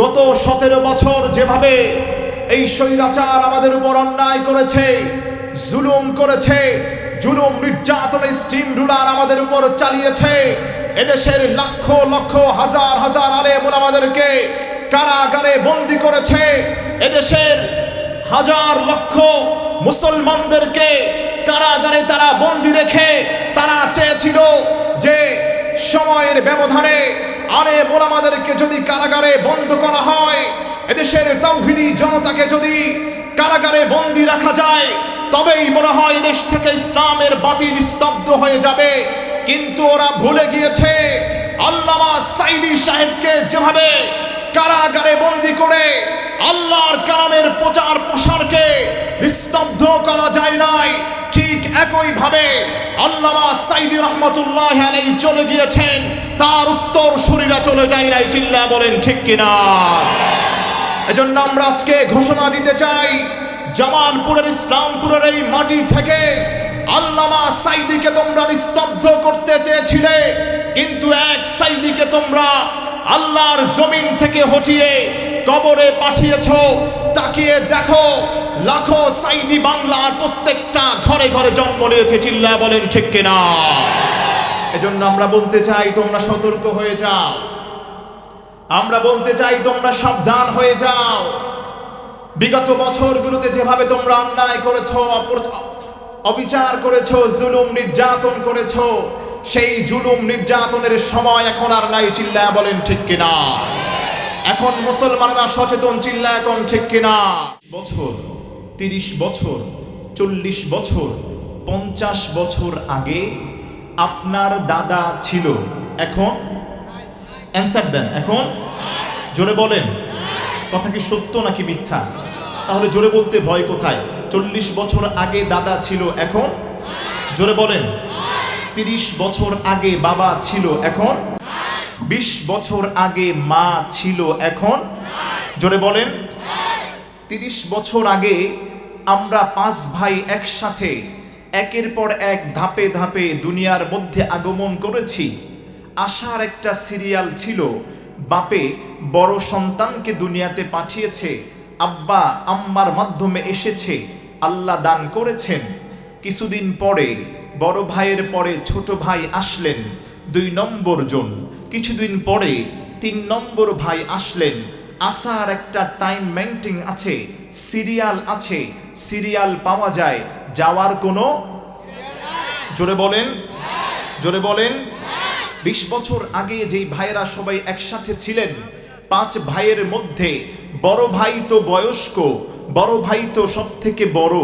গত 17 বছর যেভাবে এই স্বৈরাচার আমাদের উপর অন্যায় করেছে, জুলুম করেছে, জুলুম নির্যাতনের স্টিম রুলার আমাদের উপর চালিয়েছে, এদেশের লক্ষ লক্ষ হাজার হাজার আলেম ওলামাদেরকে কারাগারে বন্দী করেছে, এদেশের হাজার লক্ষ মুসলমানদেরকে কারাগারে তারা বন্দী রেখে তারা চেয়েছিল যে সময়ের ব্যবধানে আলেম ওলামাদেরকে যদি কারাগারে বন্ধ করা হয়, এদেশের তাওহীদি জনতাকে যদি কারাগারে বন্দী রাখা যায়, তবেই মনে হয় দেশ থেকে ইসলামের বাতিল স্তব্ধ হয়ে যাবে। কিন্তু ওরা ভুলে গিয়েছে আল্লামা সাঈদী সাহেবকে যেভাবে কারাগারে বন্দী করে আল্লাহর কালামের প্রচার প্রসারকে নিস্তব্ধ করা যায় নাই, ঠিক একইভাবে আল্লামা সাঈদী রহমাতুল্লাহি আলাইহি চলে গিয়েছেন, তার উত্তর সূরিরা চলে যায় নাই। চিল্লা বলেন ঠিক কিনা? এজন্য আমরা আজকে ঘোষণা দিতে চাই, জামালপুরের ইসলামপুরের এই মাটি থেকে আল্লামা সাঈদীকে তোমরা নিস্তব্ধ করতে চেয়েছিলে, কিন্তু এক সাঈদীকে তোমরা আল্লাহর জমিন থেকে হটিয়ে কবরে পাঠিয়েছো। তাকিয়ে দেখো, লাখো সাঈদী বাংলার প্রত্যেকটা ঘরে ঘরে জন্ম নিয়েছে। চিল্লা বলেন ঠিক কিনা? এজন্য আমরা বলতে চাই, তোমরা সতর্ক হয়ে যাও। আমরা বলতে চাই, তোমরা সাবধান হয়ে যাও। বিগত বছরগুলোতে যেভাবে তোমরা অন্যায় করেছো, অবিচার করেছো, জুলুম নির্যাতন করেছো, সেই জুলুম নির্যাতনের সময় এখন আর নাই। চিল্লা বলেন ঠিক কিনা? এখন মুসলমানরা সচেতন। চিল্লা এখন ঠিক কিনা? বছর, 30 বছর, 40 বছর, 50 বছর আগে আপনার দাদা ছিল, এখন অ্যান্সার দেন। এখন জোরে বলেন, কথা কি সত্য নাকি মিথ্যা? তাহলে জোরে বলতে ভয় কোথায়? 40 বছর আগে দাদা ছিল, এখন জোরে বলেন। 30 বছর আগে বাবা ছিল, এখন 20 বছর আগে মা ছিল, এখন জোরে বলেন। 30 বছর আগে আমরা 5 ভাই একসাথে একের পর এক ধাপে ধাপে দুনিয়ার মধ্যে আগমন করেছি। আশার একটা সিরিয়াল ছিল, বাপে বড় সন্তানকে দুনিয়াতে পাঠিয়েছে, আব্বা আম্মার মাধ্যমে এসেছে, আল্লাহ দান করেছেন। কিছুদিন পরে বড় ভাইয়ের পরে ছোট ভাই আসলেন, 2 নম্বর জন। কিছুদিন পরে 3 নম্বর ভাই আসলেন। আসার একটা টাইম মেইনটেইন আছে, সিরিয়াল আছে, সিরিয়াল পাওয়া যায়, যাওয়ার কোনো জোরে বলেন, জোরে বলেন। 20 বছর আগে যেই ভাইয়েরা সবাই একসাথে ছিলেন, 5 ভাইয়ের মধ্যে বড় ভাই তো বয়স্ক, বড় ভাই তো সব থেকে বড়,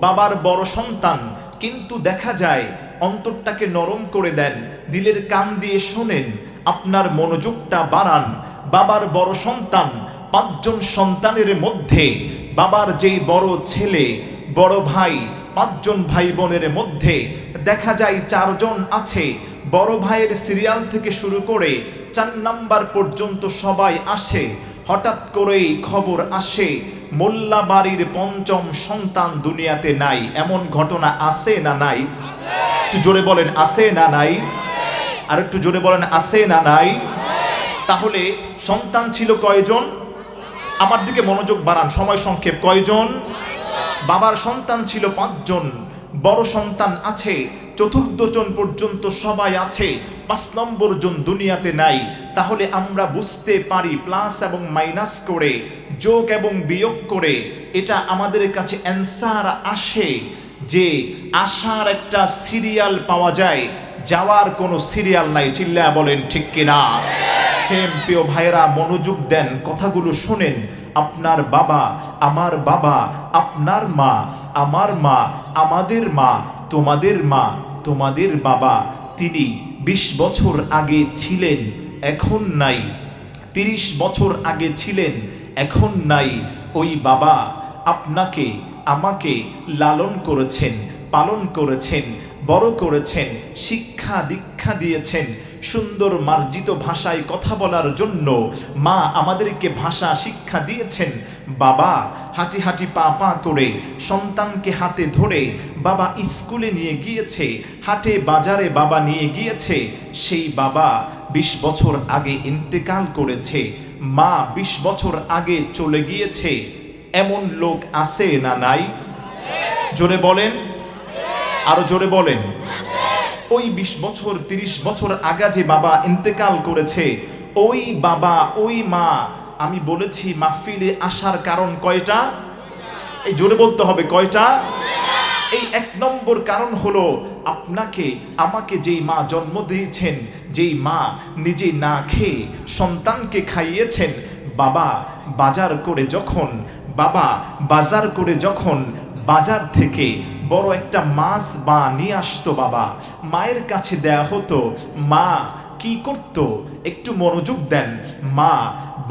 বাবার বড় সন্তান, কিন্তু দেখা যায় অন্তরটাকে নরম করে দেন, দিলের কান দিয়ে শোনেন, আপনার মনোযোগটা বাড়ান। বাবার বড় সন্তান, 5 জন সন্তানের মধ্যে বাবার যেই বড় ছেলে, বড় ভাই, 5 জন ভাই বোনের মধ্যে দেখা যায় 4 জন আছে। বড় ভাইয়ের সিরিয়াল থেকে শুরু করে 4 নাম্বার পর্যন্ত সবাই আসে। হঠাৎ করেই খবর আসে, মোল্লা বাড়ির 5ম সন্তান দুনিয়াতে নাই। এমন ঘটনা আছে না নাই? একটু জোরে বলেন, আছে না নাই? আর একটু জোরে বলেন, আছে না নাই? তাহলে সন্তান ছিল কয়জন? আমার দিকে মনোযোগ বাড়ান, সময় সংক্ষেপ। কয়জন? বাবার সন্তান ছিল 5 জন, বড় সন্তান আছে, 4র্থ জন পর্যন্ত সবাই আছে, 5 নম্বর জন দুনিয়াতে নাই। তাহলে আমরা বুঝতে পারি, প্লাস এবং মাইনাস করে, যোগ এবং বিয়োগ করে এটা আমাদের কাছে অ্যান্সার আসে যে আসার একটা সিরিয়াল পাওয়া যায়, যাওয়ার কোনো সিরিয়াল নাই। চিল্লা বলেন ঠিক কিনা? সেম প্রিয় ভাইরা, মনোযোগ দেন, কথাগুলো শোনেন। আপনার বাবা, আমার বাবা, আপনার মা, আমার মা, আমাদের মা, তোমাদের মা, তোমাদের বাবা, তিনি 20 বছর আগে ছিলেন, এখন নাই। 30 বছর আগে ছিলেন, এখন নাই। ওই বাবা আপনাকে আমাকে লালন করেছেন, পালন করেছেন, বড় করেছেন, শিক্ষা দীক্ষা দিয়েছেন, সুন্দর মার্জিত ভাষায় কথা বলার জন্য মা আমাদেরকে ভাষা শিক্ষা দিয়েছেন। বাবা হাঁটি হাঁটি পা পা করে সন্তানকে হাতে ধরে বাবা স্কুলে নিয়ে গিয়েছে, হাটে বাজারে বাবা নিয়ে গিয়েছে। সেই বাবা 20 বছর আগে ইন্তেকাল করেছে। মা 20 বছর আগে চলে গিয়েছে, এমন লোক আছে না নাই? জোরে বলেন, আরো জোরে বলেন। ওই 20 বছর 30 বছর আগে যে বাবা ইন্তেকাল করেছে, ওই বাবা ওই মা, আমি বলেছি মাহফিলে আসার কারণ কয়টা? এই জোরে বলতে হবে, কয়টা? এই 1 নম্বর কারণ হলো আপনাকে আমাকে যেই মা জন্ম দিয়েছেন, যেই মা নিজে না খেয়ে সন্তানকে খাইয়েছেন, বাবা বাজার করে যখন বাজার থেকে বড় একটা মাছ বা নিয়ে আসতো, বাবা মায়ের কাছে দেয়া হতো, মা কি করত? একটু মনোযোগ দেন। মা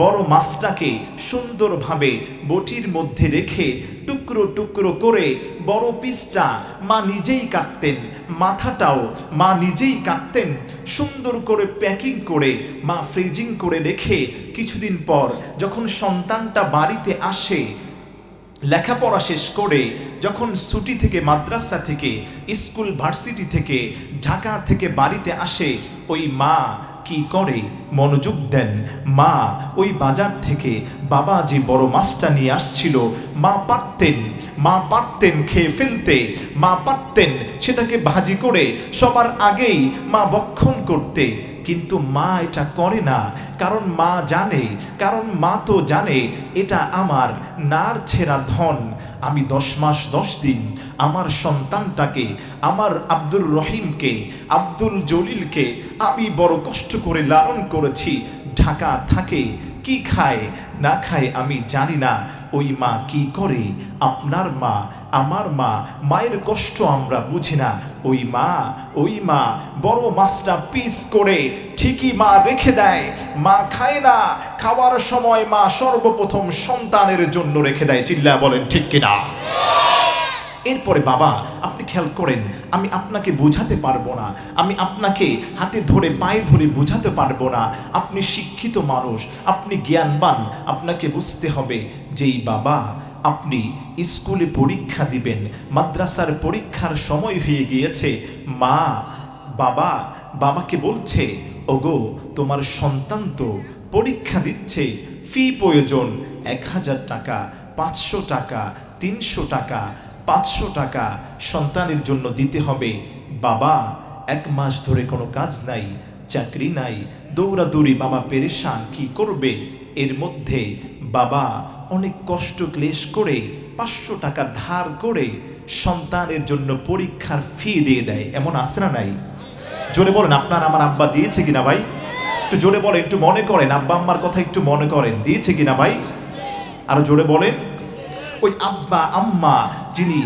বড় মাছটাকে সুন্দরভাবে বটির মধ্যে রেখে টুকরো টুকরো করে বড় পিসটা মা নিজেই কাটতেন, মাথাটাও মা নিজেই কাটতেন, সুন্দর করে প্যাকিং করে মা ফ্রিজিং করে রেখে কিছুদিন পর যখন সন্তানটা বাড়িতে আসে, লেখাপড়া শেষ করে যখন ছুটি থেকে, মাদ্রাসা থেকে, স্কুল ভার্সিটি থেকে, ঢাকা থেকে বাড়িতে আসে, ওই মা কি করে? মনোযোগ দেন। মা ওই বাজার থেকে বাবা যে বড় মাছটা নিয়ে আসছিল, মা পারতেন খেয়ে ফেলতে, মা পারতেন সেটাকে ভাজি করে সবার আগেই মা ভক্ষণ করতে, কিন্তু মা এটা করে না। কারণ মা তো জানে এটা আমার নার ছেঁড়া ধন। আমি 10 মাস 10 দিন আমার সন্তানটাকে, আমার আব্দুর রহিমকে, আব্দুল জলিলকে আমি বড় কষ্ট করে লালন করেছি। ঢাকা থাকে, কি খায় না খায় আমি জানি না। ওই মা কি করে? আপনার মা, আমার মা, মায়ের কষ্ট আমরা বুঝি না। ওই মা বড় মাছটা পিস করে ঠিকই মা রেখে দেয়, মা খায় না। খাওয়ার সময় মা সর্বপ্রথম সন্তানের জন্য রেখে দেয়। চিল্লা বলেন ঠিক কিনা? এরপরে বাবা আপনি খেয়াল করেন, আমি আপনাকে বোঝাতে পারবো না, আমি আপনাকে হাতে ধরে পায়ে ধরে বোঝাতে পারবো না। আপনি শিক্ষিত মানুষ, আপনি জ্ঞানবান, আপনাকে বুঝতে হবে যেই বাবা আপনি স্কুলে পরীক্ষা দিবেন, মাদ্রাসার পরীক্ষার সময় হয়ে গিয়েছে, মা বাবাকে বলছে, ওগো তোমার সন্তান তো পরীক্ষা দিচ্ছে, ফি প্রয়োজন 1000 টাকা, 500 টাকা, 300 টাকা, 500 টাকা সন্তানের জন্য দিতে হবে। বাবা 1 মাস ধরে কোনো কাজ নাই, চাকরি নাই, দৌড়াদৌড়ি, বাবা পেরেশান, কি করবে? এর মধ্যে বাবা অনেক কষ্ট ক্লেশ করে 500 টাকা ধার করে সন্তানের জন্য পরীক্ষার ফি দিয়ে দেয়। এমন আছে না নাই? জোরে বলেন, আপনার আমার আব্বা দিয়েছে কিনা ভাই? একটু জোরে বলেন, একটু মনে করেন, আব্বা আম্মার কথা একটু মনে করেন, দিয়েছে কিনা ভাই? আরো জোরে বলেন। ওই আব্বা আম্মা যিনি,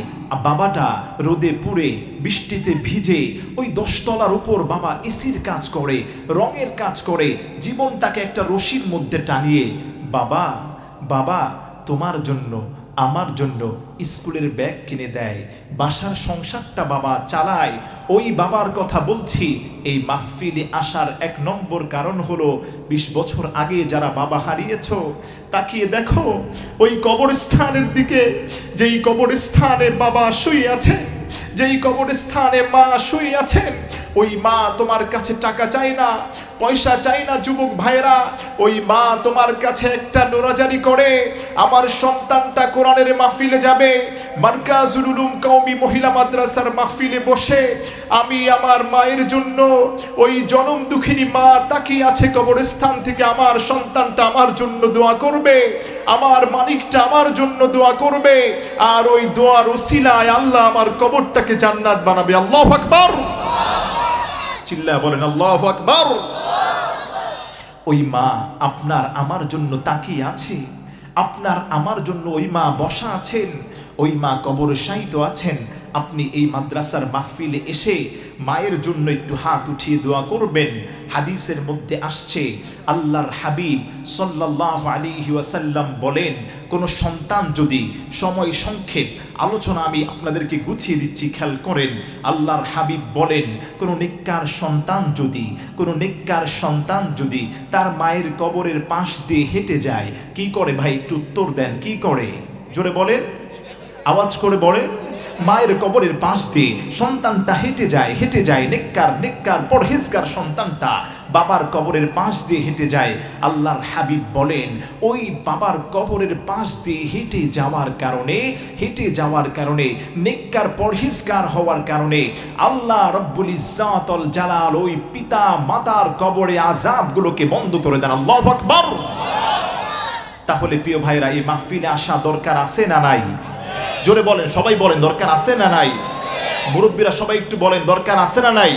বাবাটা রোদে পুড়ে বৃষ্টিতে ভিজে ওই 10 তলার উপর বাবা এসির কাজ করে, রঙের কাজ করে, জীবনটাকে একটা রশির মধ্যে টানিয়ে বাবা তোমার জন্য আমার জন্য স্কুলের ব্যাগ কিনে দেয়, বাসার সংসারটা বাবা চালায়। ওই বাবার কথা বলছি। এই মাহফিলে আসার 1 নম্বর কারণ হলো 20 বছর আগে যারা বাবা হারিয়েছ, তাকিয়ে দেখো ওই কবরস্থানের দিকে, যেই কবরস্থানে বাবা শুয়ে আছেন, যেই কবরস্থানে মা শুয়ে আছেন, ওই মা তোমার কাছে টাকা চায় না, পয়সা চাই না। যুবক ভাইরা, ওই মা তোমার কাছে একটা নোরাজারি করে, আমার সন্তানটা কোরআনের মাহফিলে যাবে, মার্কাজুল উলুম কওমি মহিলা মাদ্রাসার মাহফিলে বসে আমি আমার মায়ের জন্য, ওই জনম দুঃখিনী মা তাকিয়ে আছে কবরস্থান থেকে, আমার সন্তানটা আমার জন্য দোয়া করবে, আমার মালিকটা আমার জন্য দোয়া করবে, আর ওই দোয়ার ওসিলায় আল্লাহ আমার কবরটাকে জান্নাত বানাবে। আল্লাহু আকবার। চিল্লা বলেন আল্লাহু আকবার। ওই মা আপনার আমার জন্য তাকিয়ে আছে, আপনার আমার জন্য ওই মা বসা আছেন, ওই মা কবরে শায়িত আছেন। আপনি এই মাদ্রাসার মাহফিলে এসে মায়ের জন্য একটু হাত উঠিয়ে দোয়া করবেন। হাদিসের মধ্যে আসছে, আল্লাহর হাবিব সাল্লাল্লাহু আলাইহি ওয়াসাল্লাম বলেন, কোনো সন্তান যদি, সময় সংক্ষেপ, আলোচনা আমি আপনাদেরকে গুছিয়ে দিচ্ছি, খেয়াল করেন। আল্লাহর হাবিব বলেন, কোনো নেককার সন্তান যদি তার মায়ের কবরের পাশ দিয়ে হেঁটে যায়, কি করে ভাই? একটু উত্তর দেন, কি করে? জোরে বলেন, আওয়াজ করে বলেন। মায়ের কবরের পাশ দিয়ে সন্তানটা হেঁটে যায় নেককার পরহেজগার সন্তানটা বাবার কবরের পাশ দিয়ে হেঁটে যায়। আল্লাহর হাবিব বলেন ওই বাবার কবরের পাশ দিয়ে হেঁটে যাওয়ার কারণে নেককার পরহেজগার হওয়ার কারণে আল্লাহ রব্বুল ইজ্জাতুল জালাল ওই পিতা মাতার কবরে আযাবগুলোকে বন্ধ করে দেন। আল্লাহু আকবার। তাহলে প্রিয় ভাইরা, এই মাহফিলে আসা দরকার আছে না নাই? জোরে বলেন, সবাই বলেন দরকার আছে না নাই? মুরব্বীরা সবাই একটু বলেন দরকার আছে না নাই?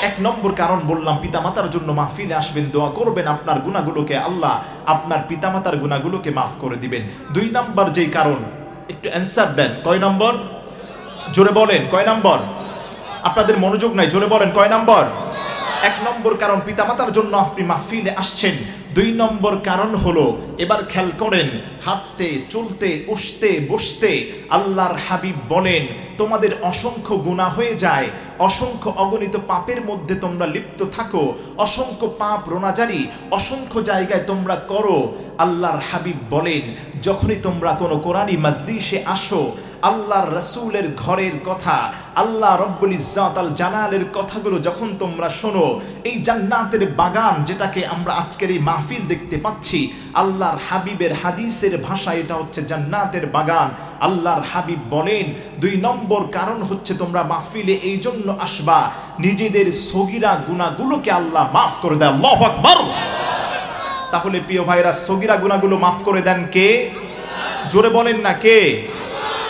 এক নম্বর কারণ বললাম, পিতামাতার জন্য মাহফিলে আসবেন, দোয়া করবেন, আপনার গুনাহগুলোকে আল্লাহ আপনার পিতামাতার গুনাহগুলোকে মাফ করে দিবেন। দুই নম্বর যেই কারণ, একটু অ্যান্সার দেন, কয় নম্বর? জোরে বলেন কয় নম্বর? আপনাদের মনোযোগ নাই, জোরে বলেন কয় নম্বর? এক নম্বর কারণ পিতামাতার জন্য আপনি মাহফিলে আসছেন। দুই নম্বর কারণ হলো, এবার খেয়াল করেন, হাঁটতে চলতে উঠতে বসতে আল্লাহর হাবিব বলেন তোমাদের অসংখ্য গুনাহ হয়ে যায়, অসংখ্য অগণিত পাপের মধ্যে তোমরা লিপ্ত থাকো, অসংখ্য পাপ রোনাজারি অসংখ্য জায়গায় তোমরা করো। আল্লাহর হাবিব বলেন যখনই তোমরা কোনো কোরআনী মাজলিসে আসো, আল্লাহর রাসূলের ঘরের কথা, আল্লাহ রব্বুল ইজ্জাতুল জালালের কথাগুলো যখন তোমরা শোনো, এই জান্নাতের বাগান যেটাকে আমরা আজকের এই মাহফিল দেখতে পাচ্ছি, আল্লাহর হাবিবের হাদিসের ভাষা এটা হচ্ছে জান্নাতের বাগান। আল্লাহর হাবিব বলেন দুই নম্বর কারণ হচ্ছে তোমরা মাহফিলে এই জন্য আসবা নিজেদের সগীরা গুনাহগুলোকে আল্লাহ মাফ করে দেয়। আল্লাহু আকবার। তাহলে প্রিয় ভাইরা, সগীরা গুনাহগুলো মাফ করে দেন কে? জোরে বলেন না কে?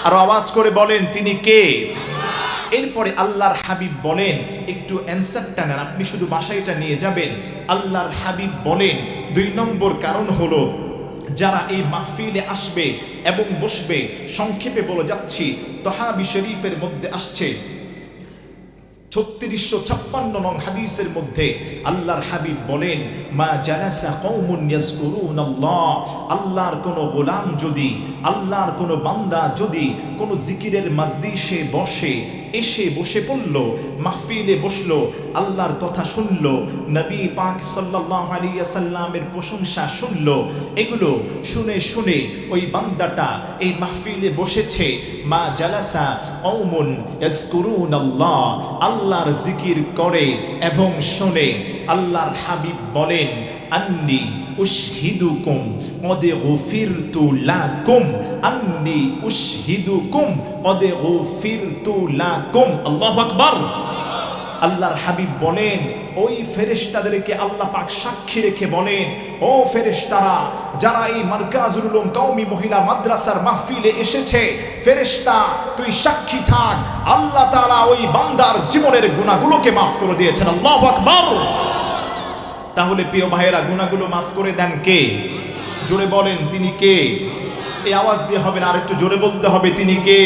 আর আওয়াজ করে বলেন তিনি কে? এরপরে আল্লাহর হাবিব বলেন, একটু অ্যান্সারটা নেন, আপনি শুধু বাসায়টা নিয়ে যাবেন। আল্লাহর হাবিব বলেন দুই নম্বর কারণ হলো, যারা এই মাহফিলে আসবে এবং বসবে, সংক্ষেপে বলে যাচ্ছি, তহাবি শরীফের মধ্যে আসছে 3656 নং হাদিসের মধ্যে আল্লাহর হাবিব বলেন মা জালাসা কওমুন ইয়াযকুরুনাল্লাহ, আল্লাহর কোনো গোলাম যদি, আল্লাহর কোনো বান্দা যদি কোনো জিকিরের মাজলিসে এসে বসে পড়ল, মাহফিলে বসলো, আল্লাহর কথা শুনলো, নবী পাক সাল্লাল্লাহু আলাইহি ওয়াসাল্লামের প্রশংসা শুনলো, এগুলো শুনে ওই বান্দাটা এই মাহফিলে বসেছে, মা জালাসা কওমুন ইয়াযকুরুনাল্লাহ, আল্লাহর জিকির করে এবং শোনে। আল্লাহর হাবিব বলেন আন্নী উশহিদুকুম কদ গুফিরতু লাকুম, আন্নী উশহিদুকুম কদ গুফিরতু লাকুম। আল্লাহু আকবার। আল্লাহর হাবিব বলেন ওই ফেরেশতাদেরকে আল্লাহ পাক সাক্ষী রেখে বলেন, ও ফেরেশতারা যারা এই মারকাজুল উলুম কওমি মহিলা মাদ্রাসার মাহফিলে এসেছে, ফেরেশতা তুই সাক্ষী থাক, আল্লাহ তাআলা ওই বান্দার জীবনের গুনাহগুলোকে মাফ করে দিয়েছেন। আল্লাহু আকবার। তাহলে প্রিয় ভাইয়েরা, গুনাহগুলো মাফ করে দেন কে? জোরে বলেন তিনি কে? এই আওয়াজ দিয়ে হবে না, আর একটু জোরে বলতে হবে তিনি কে।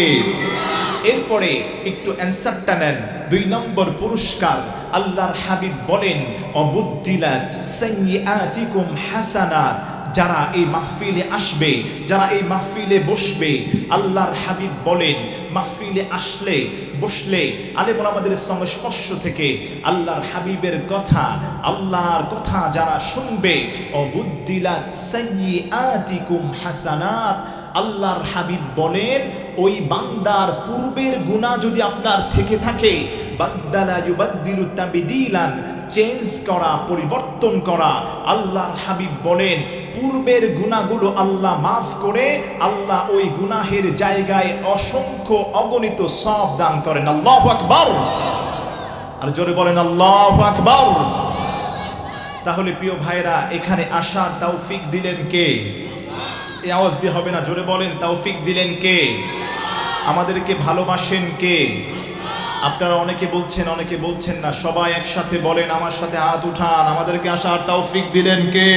এরপরে একটু অ্যান্সারটা নেন। দুই নম্বর পুরস্কার, আল্লাহর হাবিব বলেন অবুদ্দিলাত সাইয়্যাতিকুম হাসানাত, যারা এই মাহফিলে আসবে, যারা এই মাহফিলে বসবে, আল্লাহর হাবিব বলেন মাহফিলে আসলে বসলে আলেম ওলামাদের সংস্পর্শ থেকে আল্লাহর হাবিবের কথা, আল্লাহর কথা যারা শুনবে, অবুদ্দিলাত সাইয়্যাতিকুম হাসানাত, আল্লাহর হাবিব বলেন ওই বান্দার পূর্বের গুনাহ যদি আপনার থেকে থাকে, বাদ্দালা ইউবাদ্দিলু তাবদীলান, চেঞ্জ করা, পরিবর্তন করা, আল্লাহর হাবিব বলেন পূর্বের গুনাহগুলো আল্লাহ মাফ করে আল্লাহ ওই গুনাহের জায়গায় অসংখ্য অগণিত সওয়াব দান করেন। আল্লাহু আকবার। আর জোরে বলেন আল্লাহু আকবার। তাহলে প্রিয় ভাইরা, এখানে আসার তৌফিক দিলেন কে? এই আওয়াজ দিয়ে হবে না, জোরে বলেন তৌফিক দিলেন কে? আমাদেরকে ভালোবাসেন কে? আপনারা অনেকে বলছেন অনেকে বলছেন না, সবাই একসাথে বলেন, আমার সাথে হাত উঠান, আমাদেরকে আসার তৌফিক দিলেন কে?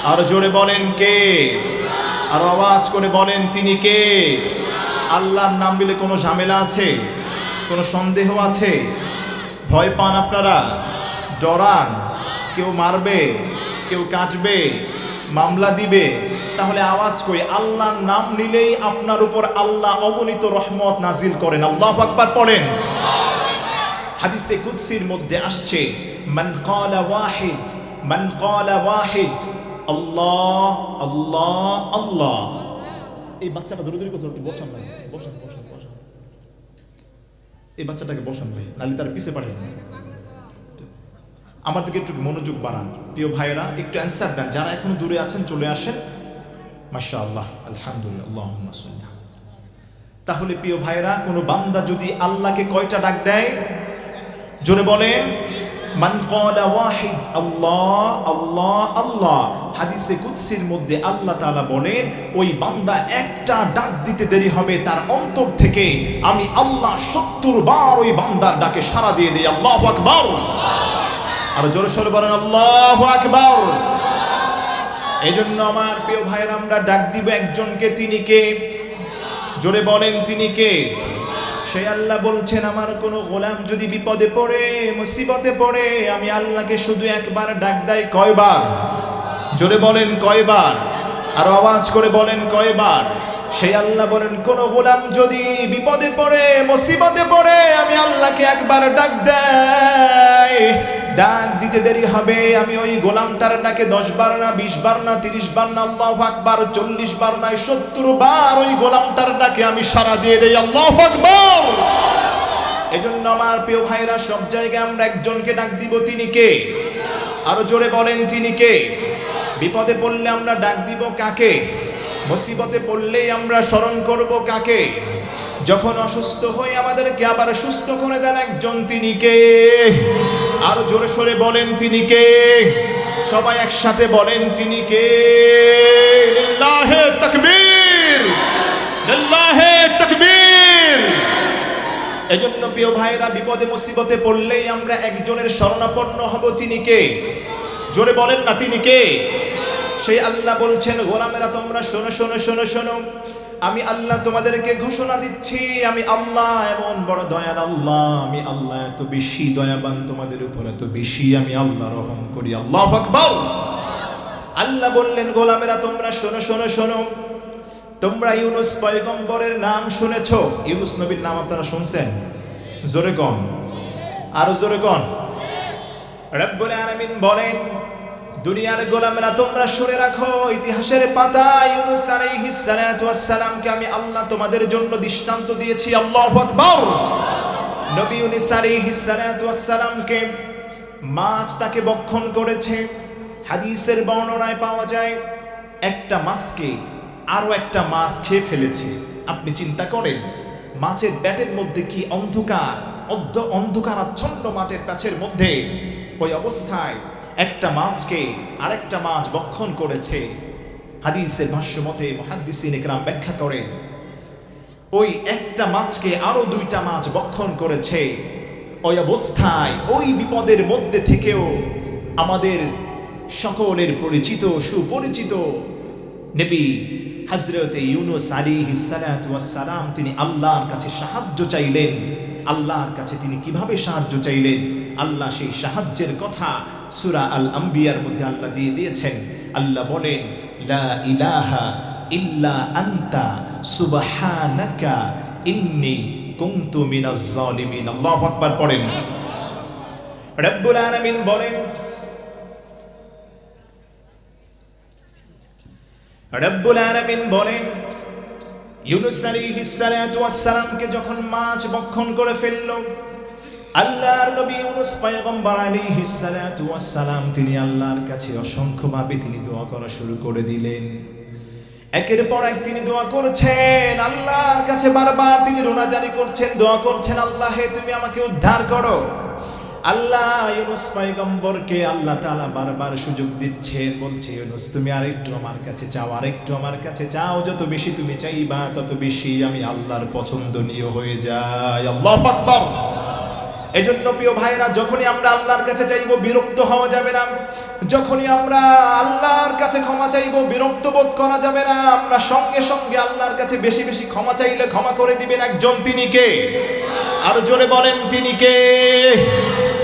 আর জোরে বলেন কে? আর আওয়াজ করে বলেন তিনি কে? আল্লাহর নাম নিলে কোনো ঝামেলা আছে? কোনো সন্দেহ আছে? ভয় পান আপনারা? ডরান? কেউ মারবে, কেউ কাটবে, মামলা দিবে? তাহলে আওয়াজ কই, আল্লাহর নাম নিলেই আপনার উপর আল্লাহ অগণিত রহমত নাজিল করেন। আল্লাহু আকবার পড়েন। হাদিসে কুদসির মধ্যে আসছে মান ক্বালা ওয়াহিদ আল্লাহ আল্লাহ আল্লাহ, এই বাচ্চাটা দৌড়দৌড়ি করছে, একটু বসান ভাই, বসান বসান বসান, এই বাচ্চাটাকে বসান ভাই, নাহলে তার পিছে পাঠিয়ে দেন। আমার দিকে একটু মনোযোগ বাড়ান প্রিয় ভাইয়েরা, একটু অ্যান্সার দেন। যারা এখনো দূরে আছেন চলে আসেন। মাশাআল্লাহ, আলহামদুলিল্লাহ, আল্লাহুম্মা সাল্লি। তাহলে প্রিয় ভাইয়েরা, কোনো বান্দা যদি আল্লাহকে কয়টা ডাক দেয়? জোরে বলেন, মান ক্বালা ওয়াহিদ আল্লাহ আল্লাহ আল্লাহ। হাদিসে কুদসির মধ্যে আল্লাহ তাআলা বলেন, ওই বান্দা একটা ডাক দিতে দেরি হবে, তার অন্তর থেকে আমি আল্লাহ ৭০ বার ওই বান্দার ডাকে সাড়া দিয়ে দেই। আল্লাহু আকবার। আর জোরে সোরে বলেন আল্লাহু আকবার। এই জন্য আমার প্রিয় ভাইয়েরা, আমরা ডাক দিব একজনকে, তিনি কে? জোরে বলেন, তিনি কে? সেই আল্লাহ বলছেন, আমার কোনো গোলাম যদি বিপদে পড়ে, মুসিবতে পড়ে, আমি আল্লাহকে শুধু একবার ডাক দেয়। কয়বার? জোরে বলেন কয়বার? আর আওয়াজ করে বলেন কয়বার? সেই আল্লাহ বলেন, কোন গোলাম যদি বিপদে পড়ে, মুসিবতে পড়ে, আমি আল্লাহকে একবার ডাক দেয়, ডাক দিতে দেরি হবে, আমি ওই গোলাম তার ডাকে 10 বার না, 20 বার না, 30 বার না, আল্লাহু আকবার, 40 বার নয়, 70 বার ওই গোলাম তার ডাকে আমি সাড়া দিয়ে দেই। আল্লাহু আকবার। এজন্য আমার প্রিয় ভাইরা, সব জায়গায় আমরা একজনকে ডাক দিব, তিনি কে? আরো জোরে বলেন, তিনি কে? বিপদে পড়লে আমরা ডাক দিব কাকে? মুসিবতে পড়লেই আমরা স্মরণ করব কাকে? যখন অসুস্থ হই আমাদেরকে আবার সুস্থ করে দেন একজন, তিনি কে? আরো জোরে সোরে বলেন, তিনি কে? সবাই একসাথে বলেন, তিনি কে? লিল্লাহে তাকবীর, লিল্লাহে তাকবীর। এজন্য প্রিয় ভাইরা, বিপদে মুসিবতে পড়লেই আমরা একজনের শরণাপন্ন হব, তিনি কে? জোরে বলেন না, তিনি কে? সেই আল্লাহ বলছেন, গোলামেরা তোমরা শোনো শোনো শোনো শোনো, আমি আল্লাহ তোমাদেরকে ঘোষণা দিচ্ছি, আমি আল্লাহ এমন বড় দয়াল আল্লাহ, আমি আল্লাহ এত বেশি দয়াবান, তোমাদের উপর এত বেশি আমি আল্লাহ রহম করি। আল্লাহু আকবার। আল্লাহ বললেন, গোলামেরা তোমরা শোনো শোনো শোনো, তোমরা ইউনুস পয়গম্বরের নাম শুনেছো? ইউনুস নবীর নাম আপনারা শুনছেন? জোরে কন, আরো জোরে কন। রব্বুল আলামিন বলেন, দুনিয়ার গোলামেরা তোমরা শুনে রাখো, ইতিহাসের পাতায় ইউনুস আলাইহিস সালাতু ওয়াস সালামকে আমি আল্লাহ তোমাদের জন্য দৃষ্টান্ত দিয়েছি। আল্লাহু আকবার। নবী ইউনুস আলাইহিস সালাতু ওয়াস সালামকে মাছ তাকে ভক্ষণ করেছে। হাদিসের বর্ণনায় পাওয়া যায়, একটা মাছকে আরো একটা মাছ খেয়ে ফেলেছে। আপনি চিন্তা করেন, মাছের পেটের মধ্যে কি অন্ধকার, অন্ধকারাচ্ছন্ন মাঠের প্যাচের মধ্যে ওই অবস্থায় একটা মাছকে আরেকটা মাছ ভক্ষণ করেছে। হাদিসের ভাষ্য মতে মুহাদ্দিসিন ইকরাম ব্যাখ্যা করেন, ওই একটা মাছকে আরো 2টা মাছ ভক্ষণ করেছে। ওই অবস্থায় ওই বিপদের মধ্যে থেকেও আমাদের সকলের পরিচিত সুপরিচিত নবী হযরত ইউনুস আলাইহিস সালাতু ওয়াস সালাম তিনি আল্লাহর কাছে সাহায্য চাইলেন। আল্লাহর কাছে তিনি কিভাবে সাহায্য চাইলেন? আল্লাহ সেই সাহায্যের কথা সূরা আল আম্বিয়ার মধ্যে আল্লাহ দিয়ে দিয়েছেন। আল্লাহ বলেন, লা ইলাহা ইল্লা আনতা সুবহানাকা ইন্নী কুনতু মিনাজ জালিমিন। আল্লাহু আকবার পড়েন। রব্বুল আলামিন বলেন, রব্বুল আলামিন বলেন, ইউনুস আলাইহিস সালাতু ওয়াস সালামকে যখন মাছ ভক্ষণ করে ফেলল, আল্লাহর নবী ইউনুস পয়গম্বর আলাইহিস সালাতু ওয়াস সালাম তিনি আল্লাহর কাছে অসংখ্যভাবে তিনি দোয়া করা শুরু করে দিলেন। একের পর এক তিনি দোয়া করছেন, আল্লাহর কাছে বারবার তিনি রোনাজারি করছেন, দোয়া করছেন, আল্লাহ হে তুমি আমাকে উদ্ধার করো। আল্লাহ ইউনুস পয়গম্বরকে আল্লাহ তাআলা বারবার সুযোগ দিচ্ছেন, বলছে, ইউনুস তুমি আরেকটু আমার কাছে চাও, আরেকটু আমার কাছে চাও, যত বেশি তুমি চাইবা তত বেশি আমি আল্লাহর পছন্দনীয় হয়ে যাই। আল্লাহু আকবার। এজন্য প্রিয় ভাইরা, যখনই আমরা আল্লাহর কাছে চাইবো বিরক্ত হওয়া যাবে না। যখনই আমরা আল্লাহর কাছে ক্ষমা চাইবো বিরক্ত বোধ করা যাবে না। আমরা সঙ্গে সঙ্গে আল্লাহর কাছে বেশি বেশি ক্ষমা চাইলে ক্ষমা করে দিবেন একজন, তিনি কে? আরো জোরে বলেন, তিনি কে?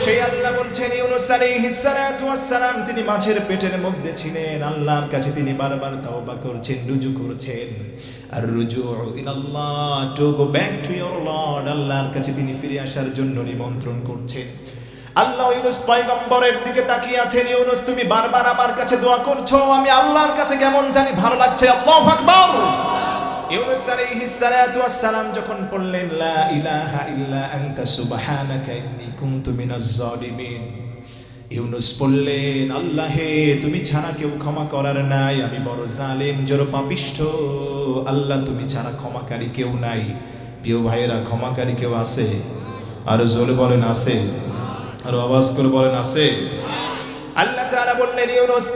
সেই আল্লাহ বলছেন, ইউনুস আলাইহিস সালাতু ওয়াস সালাম তিনি মাছের পেটের মধ্যে ছিলেন, আল্লাহর কাছে তিনি বারবার তাওবা করছেন, রুজু করছেন। আর রুজু ইলাল্লাহ, to go back to your lord, আল্লাহর কাছে তিনি ফিরে আসার জন্য নিমন্ত্রণ করছেন। আল্লাহ ইউনুস পয়গম্বরের দিকে তাকিয়ে আছেন, ইউনুস তুমি বারবার আমার কাছে দোয়া করছো, আমি আল্লাহর কাছে কেমন জানি ভালো লাগছে। আল্লাহু আকবার। ইউনূস আলাইহিস সালাতু ওয়াস সালাম যখন পড়লেন লা ইলাহা ইল্লা আনতা সুবহানাকা ইন্নী কুনতু মিনাজ জালিমিন, ইউনূস বললেন, আল্লাহ হে, তুমি ছাড়া কেউ ক্ষমা করার নাই, আমি বড় জালিম, জড় পাপিষ্ঠ, আল্লাহ তুমি ছাড়া ক্ষমাকারী কেউ নাই। প্রিয় ভাইয়েরা, ক্ষমাকারী কেউ আছে? আর জোরে বলেন আছে, আর আওয়াজ করে বলেন আছে। আল্লাহ তাআলা বললেন, ইউনূস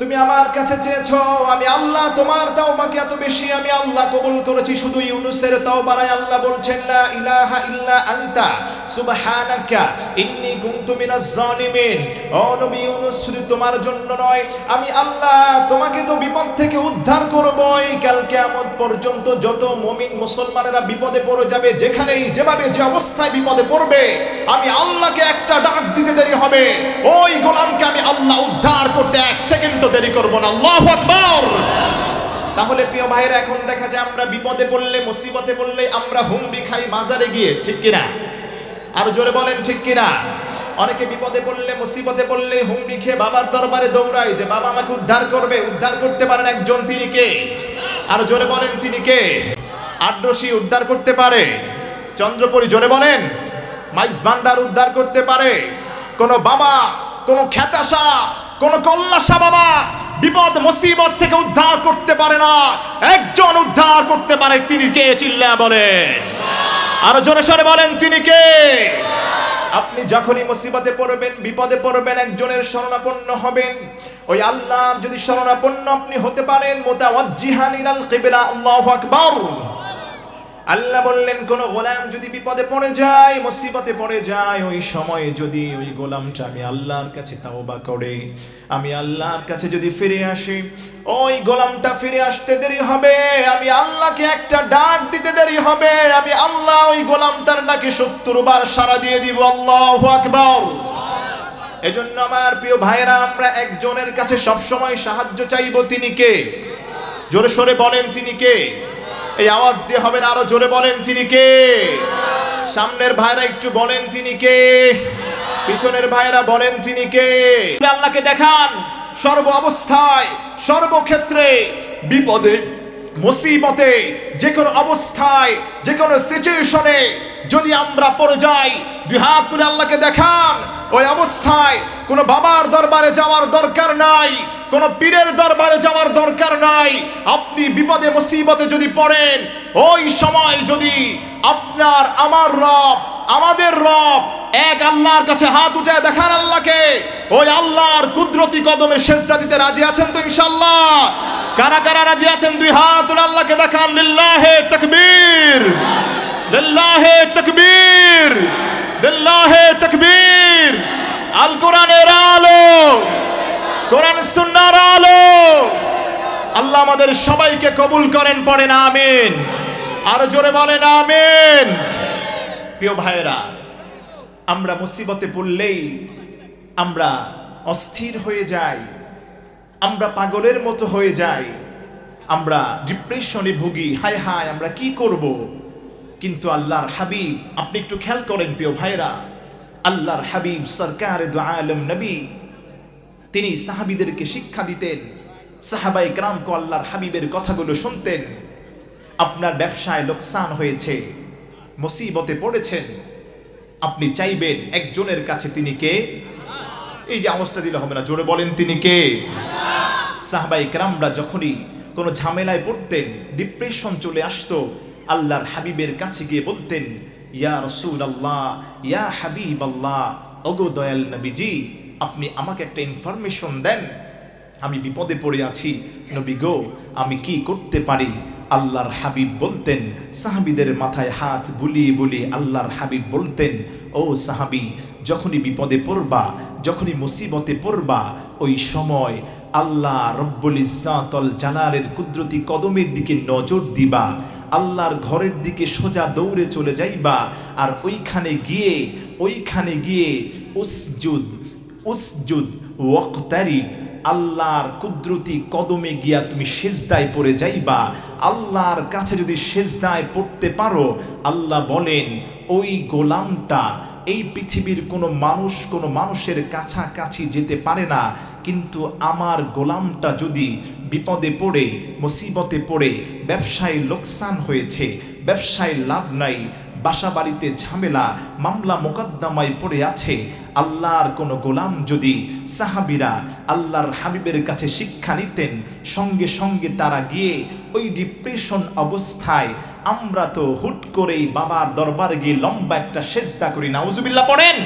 তুমি আমার কাছে চেয়েছো, আমি আল্লাহ তোমার তাওবাকে এত বেশি আমি আল্লাহ কবুল করেছি। শুধু ইউনূসের তাওবায় আল্লাহ বলছেন লা ইলাহা ইল্লা আনতা সুবহানাকা ইন্নী কুনতু মিনাজ জালিমিন। ও নবী ইউনূস, শুধু তোমার জন্য নয়, আমি আল্লাহ তোমাকে তো বিপদ থেকে উদ্ধার করবই। কাল কিয়ামত পর্যন্ত যত মুমিন মুসলমানেরা বিপদে পড়ে যাবে, যেখানেই যেভাবে যে অবস্থায় বিপদে পড়বে, আমি আল্লাহকে একটা ডাক দিতে দেরি হবে, ওই গোলামকে আমি আল্লাহ উদ্ধার করতে এক সেকেন্ড দেরি করব না। আল্লাহু আকবার। তাহলে প্রিয় ভাইরা, এখন দেখা যায় আমরা বিপদে পড়লে, মুসিবতে পড়লে আমরা হুমড়ি খাই বাজারে গিয়ে, ঠিক কিনা? আর জোরে বলেন ঠিক কিনা? অনেকে বিপদে পড়লে, মুসিবতে পড়লে হুমড়ি খেয়ে বাবার দরবারে দৌড়ায় যে বাবা আমাকে উদ্ধার করবে। উদ্ধার করতে পারেন একজন, তিনি কে? আর জোরে বলেন তিনি কে? আদ্রশী উদ্ধার করতে পারে, চন্দ্রপুরী জোরে বলেন, মাইজ ভান্ডার উদ্ধার করতে পারে। কোন বাবা, কোন খ্যাতাশা, কোন কল্লাশা বাবা বিপদ মুসিবত থেকে উদ্ধার করতে পারে না, একজন উদ্ধার করতে পারে। তিনি কে? চিল্লায়া বলেন, আরো জোরে সরে বলেন তিনি কে? আপনি যখনই মুসিবতে পড়বেন, বিপদে পড়বেন, একজনের শরণাপন্ন হবেন। ওই আল্লাহর যদি শরণাপন্ন আপনি হতে পারেন, মুতাওয়াজ্জিহান ইলাল কিবলা। আল্লাহু আকবার। আল্লাহ বললেন, কোন গোলাম যদি বিপদে পড়ে যায়, মুসিবতে পড়ে যায়, ওই সময়ে যদি ওই গোলামটা আমি আল্লাহর কাছে তাওবা করে, আমি আল্লাহর কাছে যদি ফিরে আসি, ওই গোলামটা ফিরে আসতে দেরি হবে, আমি আল্লাহকে একটা ডাক দিতে দেরি হবে, আমি আল্লাহ ওই গোলামটার ডাকে 70 বার সাড়া দিয়ে দিব। আল্লাহু আকবার। এজন্য আমার প্রিয় ভাইরা, আমরা একজনের কাছে সবসময় সাহায্য চাইবো। তিনি কে? জোরে সরে বলেন তিনি কে? এই আওয়াজ দিয়ে হবে না, আরো জোরে বলেন তিনি কে? সামনের ভাইরা একটু বলেন তিনি কে? পিছনের ভাইরা বলেন তিনি কে? আল্লাহকে দেখান সর্ব অবস্থায়, সর্বক্ষেত্রে, বিপদে মুসিবতে, যে কোনো অবস্থায়, যে কোনো সিচুয়েশনে যদি আমরা পড়ে যাই, দুই হাত তুলে আল্লাহকে দেখান। ওই অবস্থায় কোনো বাবার দরবারে যাওয়ার দরকার নাই, কোন পীরের দরবারে যাওয়ার দরকার নাই। আপনি বিপদে মুসিবতে যদি পড়েন, ওই সময় যদি আপনার, আমার রব, আমাদের রব এক আল্লাহর কাছে হাত উঠে দেখান আল্লাহকে, ওই আল্লাহর কুদরতি কদমে সেজদা দিতে রাজি আছেন তো ইনশাআল্লাহ? কারা কারা রাজি আছেন? দুই হাত তুলে আল্লাহকে দেখান। লিল্লাহে তাকবীর, লিল্লাহে তাকবীর, লিল্লাহে তাকবীর। আল কোরআনের আলো, কোরআন সুন্নাহর আলো। আল্লাহ আমাদের সবাইকে কবুল করেন, পড়েন আমিন। আর জোরে বলেন আমিন। প্রিয় ভাইয়েরা, আমরা মুসিবতে পড়লেই আমরা অস্থির হয়ে যাই, আমরা পাগলের মতো হয়ে যাই, আমরা ডিপ্রেশনে ভুগি। হায় হায়, আমরা কি করব? কিন্তু আল্লাহর হাবিব, আপনি একটু খেয়াল করেন প্রিয় ভাইরা, আল্লাহর হাবিব সরকারে দু আলম নবী, তিনি সাহাবীদেরকে শিক্ষা দিতেন, সাহাবায়ে কেরামকে আল্লাহর হাবিবের কথাগুলো শুনতেন। আপনার ব্যবসায় লোকসান হয়েছে, মুসিবতে পড়েছেন, আপনি চাইবেন একজনের কাছে, তিনি কে? এই যে আওয়াজটা দিলে হবে না, জোরে বলেন তিনি কে? সাহাবায়ে কেরামরা যখনই কোনো ঝামেলায় পড়তেন, ডিপ্রেশন চলে আসতো, আল্লাহর হাবিবের কাছে গিয়ে বলতেন, ইয়া রাসূলুল্লাহ, ইয়া হাবিবাল্লাহ, ওগো দয়াল নবীজি, আপনি আমাকে একটা ইনফরমেশন দেন, আমি বিপদে পড়ে আছি, নবী গো, আমি কি করতে পারি? আল্লাহর হাবিব বলতেন, সাহাবীদের মাথায় হাত বুলিয়ে বুলিয়ে আল্লাহর হাবিব বলতেন, ও সাহাবী, যখনই বিপদে পড়বা, যখনই মুসিবতে পড়বা, ওই সময় আল্লাহ রব্বুল ইজ্জাতুল জালালের কুদরতি কদমের দিকে নজর দিবা, আল্লাহর ঘরের দিকে সোজা দৌড়ে চলে যাইবা, আর ওইখানে গিয়ে উসজুদ উসজুদ ওয়াক্তারিব, আল্লাহর কুদরতি কদমে গিয়া তুমি সেজদায় পড়ে যাইবা। আল্লাহর কাছে যদি সেজদায় পড়তে পারো, আল্লাহ বলেন ওই গোলামটা এই পৃথিবীর কোনো মানুষের কাছাকাছি যেতে পারে না, কিন্তু আমার গোলামটা যদি বিপদে পড়ে মুসিবতে পড়ে ব্যবসায় লোকসান হয়েছে, ব্যবসায় লাভ নাই, বাসা বাড়িতে ঝামেলা, মামলা মোকদ্দমায় পড়ে আছে, আল্লাহর কোনো গোলাম যদি সাহাবীরা আল্লাহর হাবিবের কাছে শিক্ষা নিতেন, সঙ্গে সঙ্গে তারা গিয়ে ওই ডিপ্রেশন অবস্থায়, আমরা তো হুট করেই বাবার দরবারে গিয়ে লম্বা একটা সেজদা করি, নাউজুবিল্লাহ পড়েন।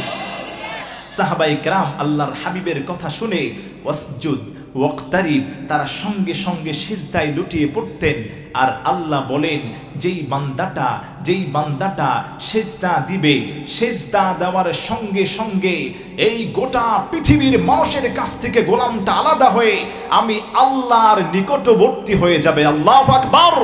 সাহাবায়ে কেরাম আল্লাহর হাবিবের কথা শুনে ওয়াসজুদ ওয়াক্তারিব, তারা সঙ্গে সঙ্গে সিজদায় লুটিয়ে পড়তেন। আর আল্লাহ বলেন, যেই বান্দাটা সিজদা দিবে, সিজদা দেওয়ার সঙ্গে সঙ্গে এই গোটা পৃথিবীর মানুষের কাছ থেকে গোলামটা আলাদা হয়ে আমি আল্লাহর নিকটবর্তী হয়ে যাবে। আল্লাহু আকবার।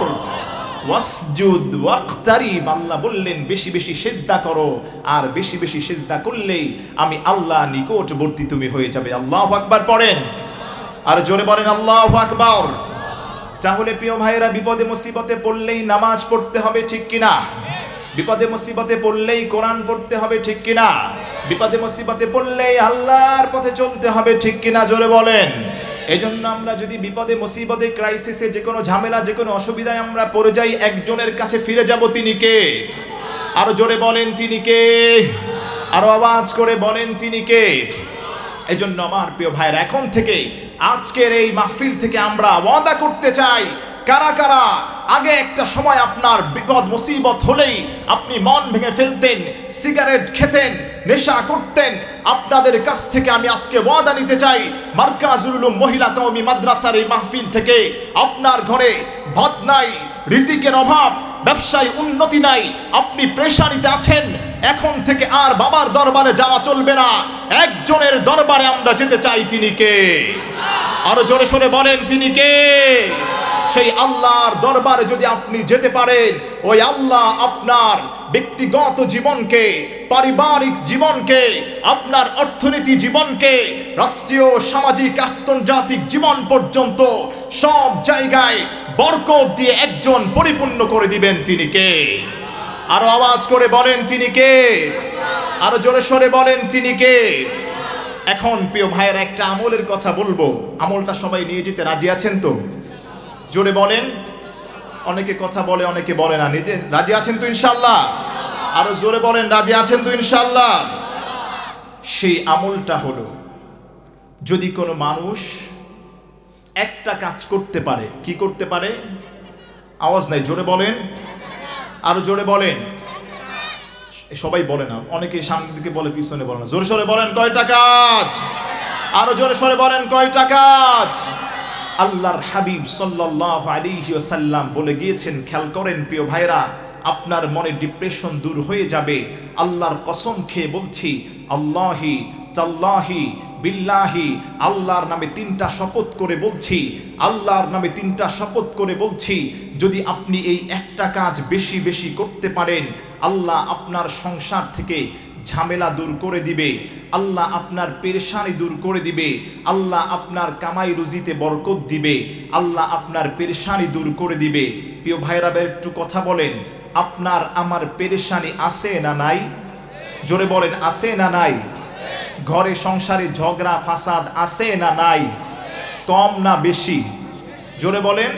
ওয়াসজুদ ওয়াক্তারিব, আল্লাহ বললেন বেশি বেশি সিজদা করো, আর বেশি বেশি সিজদা করলেই আমি আল্লাহ নিকটবর্তী তুমি হয়ে যাবে। আল্লাহু আকবার পড়েন, আর জোরে বলেন আল্লাহু আকবার। তাহলে প্রিয় ভাইরা, বিপদে মুসিবতে পড়লেই নামাজ পড়তে হবে, ঠিক কিনা? বিপদে মুসিবতে পড়লেই কোরআন পড়তে হবে, ঠিক কিনা? বিপদে মুসিবতে পড়লেই আল্লাহর পথে চলতে হবে, ঠিক কিনা? জোরে বলেন। এজন্য আমরা যদি বিপদে মুসিবতে ক্রাইসিসে, যে কোনো ঝামেলা, যে কোনো অসুবিধায় আমরা পড়ে যাই, একজনের কাছে ফিরে যাব, তিনি কে? আরো জোরে বলেন, তিনি কে? আরো আওয়াজ করে বলেন, তিনি কে? এজন্য আমার প্রিয় ভাইরা, এখন থেকে আজকের এই মাহফিল থেকে আমরা ওয়াদা করতে চাই, কারা কারা আগে একটা সময় আপনার বিপদ মুসিবত হলেই আপনি মন ভেঙে ফেলতেন, সিগারেট খেতেন, নেশা করতেন, আপনাদের কাছ থেকে আমি আজকে ওয়াদা নিতে চাই, মার্কাজুল উলুম মহিলা কওমি মাদ্রাসার এই মাহফিল থেকে আপনার ঘরে ভাত নাই, রিজিকের অভাব, ব্যবসায় উন্নতি নাই, আপনি পেরেশানিতে আছেন, এখন থেকে আর বাবার দরবারে যাওয়া চলবে না, একজনের দরবারে আমরা যেতে চাই, তিনি কে? আরো জোরে সোরে বলেন, তিনি কে? সেই আল্লাহর দরবারে যদি আপনি যেতে পারেন, ওই আল্লাহ আপনার ব্যক্তিগত জীবনকে, পারিবারিক জীবনকে, আপনার অর্থনীতি জীবনকে, রাষ্ট্রীয় সামাজিক আন্তর্জাতিক জীবন পর্যন্ত সব জায়গায় বরকত দিয়ে একজন পরিপূর্ণ করে দিবেন, তিনি কে? আরো আওয়াজ করে বলেন, তিনি কে? আরো জোরে সরে বলেন, তিনি কে? এখন প্রিয় ভাইয়ের একটা আমলের কথা বলবো, আমলটা সবাই নিয়ে যেতে রাজি আছেন তো? জোরে বলেন। অনেকে কথা বলে, অনেকে বলে না, নিজে রাজি আছেন তো ইনশাআল্লাহ? আরো জোরে বলেন, রাজি আছেন তো ইনশাআল্লাহ? সেই আমলটা হলো, যদি কোনো মানুষ একটা কাজ করতে পারে, কি করতে পারে? আওয়াজ নাই, জোরে বলেন, আরো জোরে বলেন। সবাই বলে না, অনেকে সামনের দিকে বলে, পিছনে বলে না। জোরে সরে বলেন, কয়টা কাজ? আরো জোরে সরে বলেন, কয়টা কাজ? আল্লাহর হাবিব সাল্লাল্লাহু আলাইহি ওয়াসাল্লাম বলে গিয়েছেন, খেয়াল করেন প্রিয় ভাইরা, আপনার মনে ডিপ্রেশন দূর হয়ে যাবে। আল্লাহর কসম খেয়ে বলছি, আল্লাহি তাল্লাহি বিল্লাহি, আল্লাহর নামে 3টা শপথ করে বলছি, আল্লাহর নামে 3টা শপথ করে বলছি, যদি আপনি এই একটা কাজ বেশি বেশি করতে পারেন, আল্লাহ আপনার সংসার থেকে ঝামেলা দূর করে দিবে, আল্লাহ আপনার পেরেশানি দূর করে দিবে, আল্লাহ আপনার কামাই রুজিতে বরকত দিবে, আল্লাহ আপনার পেরেশানি দূর করে দিবে। প্রিয় ভাইরা, একটু কথা বলেন, আপনার আমার পেরেশানি আছে না নাই? জোরে বলেন, আছে না নাই? ঘরে সংসারে ঝগড়া ফাসাদ আছে না নাই? কম না বেশি? জোরে বলেন।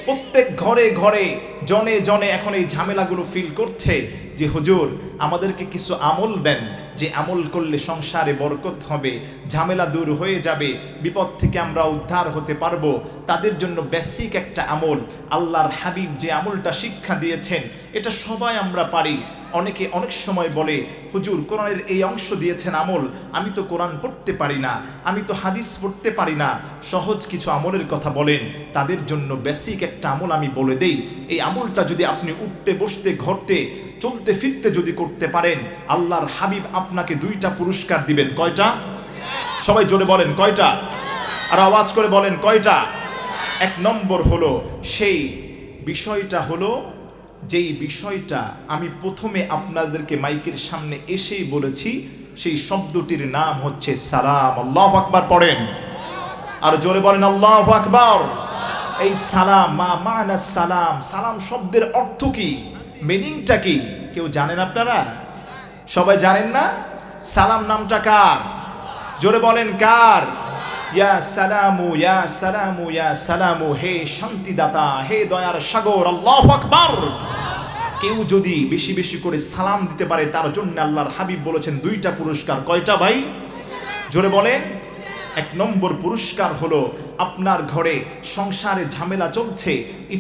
প্রত্যেক ঘরে ঘরে জনে জনে এখন এই ঝামেলাগুলো ফিল করছে যে হুজুর আমাদেরকে কিছু আমল দেন, যে আমল করলে সংসারে বরকত হবে, ঝামেলা দূর হয়ে যাবে, বিপদ থেকে আমরা উদ্ধার হতে পারবো। তাদের জন্য বেসিক একটা আমল, আল্লাহর হাবিব যে আমলটা শিক্ষা দিয়েছেন, এটা সবাই আমরা পারি। অনেকে অনেক সময় বলে, হুজুর কোরআনের এই অংশ দিয়েছেন আমল, আমি তো কোরআন পড়তে পারি না, আমি তো হাদিস পড়তে পারি না, সহজ কিছু আমলের কথা বলেন। তাদের জন্য বেসিক একটা আমল আমি বলে দেই। এই আমলটা যদি আপনি উঠতে বসতে ঘরতে চলতে ফিরতে যদি করতে পারেন, আল্লাহর হাবিব আপনাকে 2টা পুরস্কার দিবেন। কয়টা? সবাই জোরে বলেন, কয়টা? আর আওয়াজ করে বলেন, কয়টা? 1 নম্বর হলো, সেই বিষয়টা হলো, যেই বিষয়টা আমি প্রথমে আপনাদেরকে মাইকের সামনে এসেই বলেছি, সেই শব্দটির নাম হচ্ছে সালাম। আল্লাহু আকবার পড়েন, আর জোরে বলেন আল্লাহু আকবার। এই সালাম, মা মানা সালাম, সালাম শব্দের অর্থ কি, মিনিংটা কি কেউ জানেন আপনারা? সবাই জানেন না? সালাম নামটা কার? জোরে বলেন কার? ইয়া সালামু ইয়া সালামু ইয়া সালামু, হে শান্তিদাতা, হে দয়ার সাগর, আল্লাহু আকবার। কেউ যদি বেশি বেশি করে সালাম দিতে পারে তার জন্য আল্লাহর হাবিব বলেছেন দুইটা পুরস্কার। কয়টা ভাই? জোরে বলেন। এক নম্বর পুরস্কার হলো আপনার ঘরে সংসারে ঝামেলা চলছে,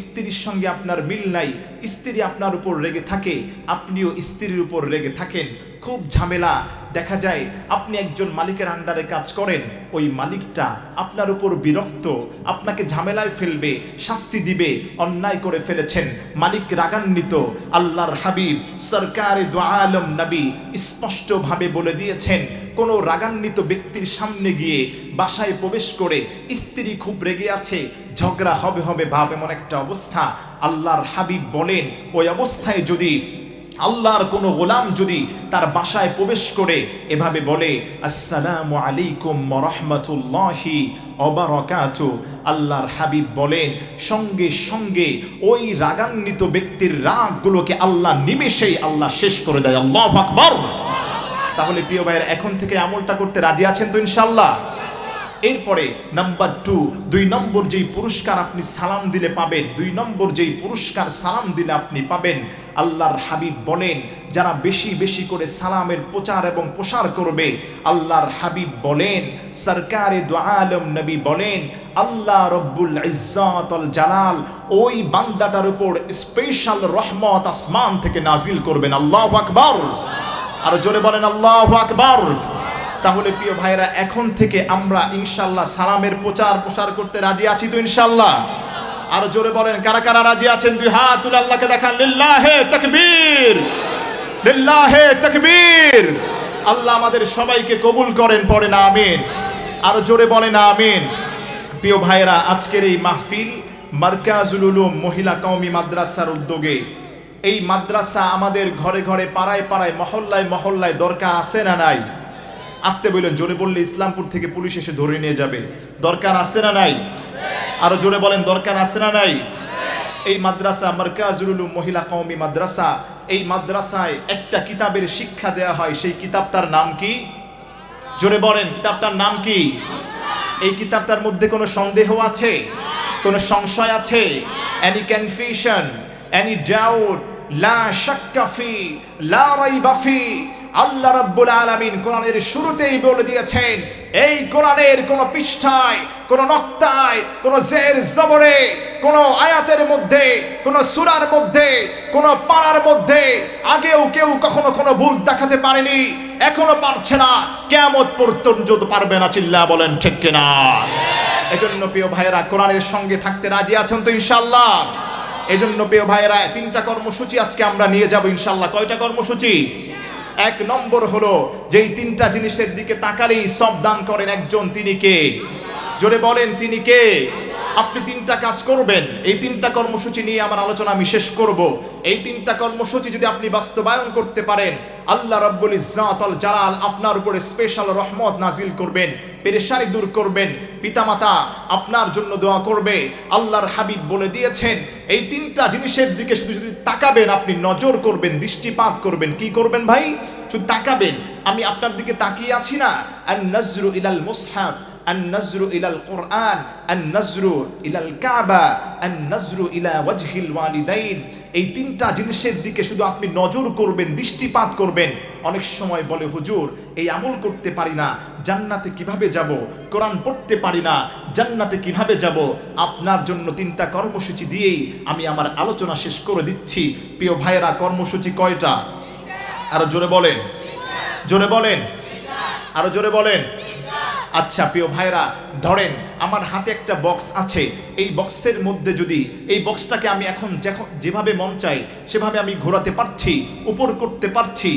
স্ত্রীর সঙ্গে আপনার মিল নাই, স্ত্রী আপনার উপর রেগে থাকে, আপনিও স্ত্রীর উপর রেগে থাকেন, খুব ঝামেলা। দেখা যায় আপনি একজন মালিকের আন্ডারে কাজ করেন, ওই মালিকটা আপনার উপর বিরক্ত, আপনাকে ঝামেলায় ফেলবে, শাস্তি দিবে, অন্যায় করে ফেলেছেন, মালিক রাগান্বিত। আল্লাহর হাবিব সরকারে দু আলম নবী স্পষ্টভাবে বলে দিয়েছেন, কোনো রাগান্বিত ব্যক্তির সামনে গিয়ে বাসায় প্রবেশ করে স্ত্রী খুব রেগে আছে, ঝগড়া হবে হবে ভাব, এমন একটা অবস্থা। আল্লাহর হাবিব বলেন ওই অবস্থায় যদি আল্লাহর কোনো গোলাম যদি তার বাসায় প্রবেশ করে এভাবে বলে আসসালামু আলাইকুম ওয়া রাহমাতুল্লাহি ওয়া বারাকাতুহু, আল্লাহর হাবিব বলেন সঙ্গে সঙ্গে ওই রাগান্বিত ব্যক্তির রাগগুলোকে আল্লাহ নিমেষেই আল্লাহ শেষ করে দেয়। আল্লাহু আকবার। তাহলে প্রিয় ভাইয়ের এখন থেকে আমলটা করতে রাজি আছেন তো ইনশাআল্লাহ? এরপরে নাম্বার 2, 2 নম্বর যেই পুরস্কার আপনি সালাম দিলে পাবেন, 2 নম্বর যেই পুরস্কার সালাম দিলে আপনি পাবেন, আল্লাহর হাবিব বলেন যারা বেশি বেশি করে সালামের প্রচার এবং প্রসার করবে, আল্লাহর হাবিব বলেন সরকারে দু আলম নবী বলেন আল্লাহ রব্বুল ইজ্জত ওয়াল জালাল ওই বান্দাটার উপর স্পেশাল রহমত আসমান থেকে নাজিল করবেন। আল্লাহু আকবার। আর জোরে বলেন আল্লাহু আকবার। তাহলে প্রিয় ভাইরা এখন থেকে আমরা ইনশাআল্লাহ সালামের প্রচার প্রসার করতে রাজি আছি তো ইনশাআল্লাহ? আর জোরে বলেন কারা কারা রাজি আছেন? দুই হাত তুলে আল্লাহকে দেখান, লিল্লাহে তাকবীর, লিল্লাহে তাকবীর। আল্লাহ আমাদের সবাইকে কবুল করেন, পড়েন আমিন। আর জোরে বলেন আমিন। প্রিয় ভাইরা আজকের এই মাহফিল মারকাজুল উলুম মহিলা কওমি মাদ্রাসার উদ্যোগে, এই মাদ্রাসা আমাদের ঘরে ঘরে পাড়ায় পাড়ায় মহল্লায় মহল্লায় দরকার আছে না নাই? আসতে বললেন, জোরে বললে ইসলামপুর থেকে পুলিশ এসে ধরে নিয়ে যাবে। দরকার আছে না নাই? আরো জোরে বলেন দরকার আছে না নাই? এই মাদ্রাসা মারকাজুল উলুম মহিলা কওমি মাদ্রাসা, এই মাদ্রাসায় একটা কিতাবের শিক্ষা দেয়া হয়, সেই কিতাবটার নাম কি? জোরে বলেন কিতাবটার নাম কি? এই কিতাবটার মধ্যে কোনো সন্দেহ আছে? কোনো সংশয় আছে? Any confusion, any doubt? লা শাক্কা ফি, লা রাইবা ফি। আল্লাহ রাব্বুল আলামিন কোরআনের শুরুতেই বলে দিয়েছেন, এই কোরআনের কোন পৃষ্ঠায়, কোন নক্তায়, কোন জের জবরে, কোন আয়াতের মধ্যে, কোন সূরার মধ্যে, কোন পারার মধ্যে আগেও কেউ কখনো কোনো ভুল দেখাতে পারেনি, এখনো পারছে না, কিয়ামত পর্যন্ত পারবে না। চিল্লা বলেন ঠিক কিনা? এজন্য প্রিয় ভাইয়েরা কোরআনের সঙ্গে থাকতে রাজি আছেন তো ইনশাআল্লাহ? এজন্য প্রিয় ভাইয়েরা 3টা কর্মসূচি আজকে আমরা নিয়ে যাব ইনশাআল্লাহ। কয়টা কর্মসূচি? 1 নম্বর হলো যেই 3টা জিনিসের দিকে তাকালেই সব দান করেন একজন, তিনি কে? জোরে বলেন তিনি কে? আপনি 3টা কাজ করবেন। এই 3টা কর্মসূচি নিয়ে আমার আলোচনা আমি শেষ করব। এই 3টা কর্মসূচি যদি আপনি বাস্তবায়ন করতে পারেন, আল্লাহ রাব্বুল ইজ্জত ওয়াল জালাল আপনার উপরে স্পেশাল রহমত নাজিল করবেন, পেরেশানি দূর করবেন, পিতামাতা আপনার জন্য দোয়া করবে। আল্লাহর হাবিব বলে দিয়েছেন এই 3টা জিনিসের দিকে শুধু যদি তাকাবেন, আপনি নজর করবেন, দৃষ্টিপাত করবেন। কি করবেন ভাই? শুধু তাকাবেন। আমি আপনার দিকে তাকিয়ে আছি না? আন নাজরু ইলাল মুসহাফ, আন নাজরু ইলাল কোরআন, আন নাজরু ইলাল কাবা, আন নাজরু ইলা ওয়াজহিল ওয়ালিদাইন। এই 3টা জিনিসের দিকে শুধু আপনি নজর করবেন, দৃষ্টিপাত করবেন। অনেক সময় বলে হুজুর এই আমল করতে পারি না, জান্নাতে কিভাবে যাব? কোরআন পড়তে পারি না, জান্নাতে কিভাবে যাব? আপনার জন্য 3টা কর্মসূচি দিয়েই আমি আমার আলোচনা শেষ করে দিচ্ছি। প্রিয় ভাইয়েরা কর্মসূচি কয়টা? আরো জোরে বলেন, জোরে বলেন, আরো জোরে বলেন। আচ্ছা প্রিয় ভাইরা, ধরেন আমার হাতে একটা বক্স আছে, এই বক্সের মধ্যে যদি এই বক্সটাকে আমি এখন যেভাবে মন চাই সেভাবে আমি ঘোরাতে পারছি, উপর করতে পারছি,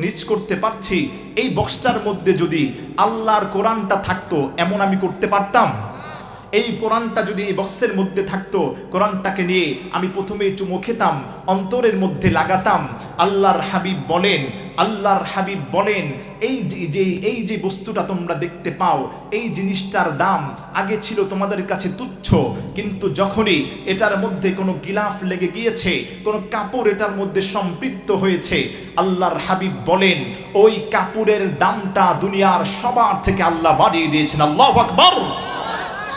নিচ করতে পারছি। এই বক্সটার মধ্যে যদি আল্লাহর কোরআনটা থাকতো, এমন আমি করতে পারতাম? এই কোরআনটা যদি এই বক্সের মধ্যে থাকতো, কোরআনটাকে নিয়ে আমি প্রথমে চুমো খেতাম, অন্তরের মধ্যে লাগাতাম। আল্লাহর হাবিব বলেন এই যে বস্তুটা তোমরা দেখতে পাও, এই জিনিসটার দাম আগে ছিল তোমাদের কাছে তুচ্ছ, কিন্তু যখনই এটার মধ্যে কোনো গিলাফ লেগে গিয়েছে, কোনো কাপড় এটার মধ্যে সম্পৃক্ত হয়েছে, আল্লাহর হাবিব বলেন ওই কাপড়ের দামটা দুনিয়ার সবার থেকে আল্লাহ বাড়িয়ে দিয়েছেন। আল্লাহু আকবার।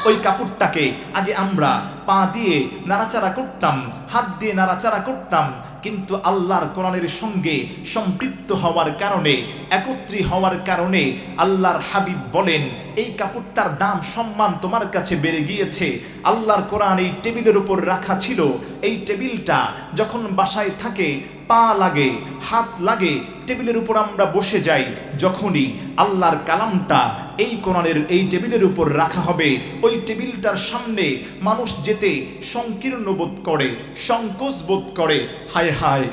ওই কাপড়টাকে আগে আমরা পা দিয়ে নাড়াচাড়া করতাম, হাত দিয়ে নাড়াচাড়া করতাম, কিন্তু আল্লাহর কোরআনের সঙ্গে সম্পৃক্ত হওয়ার কারণে, একত্রী হওয়ার কারণে আল্লাহর হাবিব বলেন এই কাপড়টার দাম, সম্মান তোমার কাছে বেড়ে গিয়েছে। আল্লাহর কোরআন এই টেবিলের উপর রাখা ছিল, এই টেবিলটা যখন বাসায় থাকে, পা লাগে, হাত লাগে, টেবিলের উপর আমরা বসে যাই, যখনই আল্লাহর কালামটা এই কোরআনের এই টেবিলের উপর রাখা হবে, ওই টেবিলটার সামনে মানুষ যেতে সংকীর্ণ বোধ করে, সংকোচ বোধ করে। হায় হায়,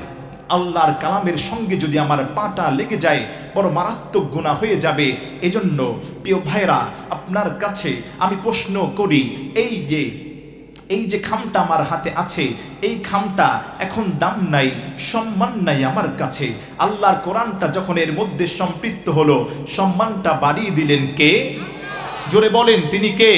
আল্লাহর কালামের সঙ্গে যদি আমার পাটা লেগে যায়, বড় মারাত্মক গুনাহ হয়ে যাবে। এজন্য প্রিয় ভাইরা, আপনার কাছে আমি প্রশ্ন করি, এই যে খামটা আমার হাতে আছে, এই খামটা এখন দাম নাই, সম্মান নাই আমার কাছে। আল্লাহর কোরআনটা যখন এর মধ্যে সম্পৃক্ত হলো, সম্মানটা বাড়িয়ে দিলেন কে? জোরে বলেন, তিনি কে?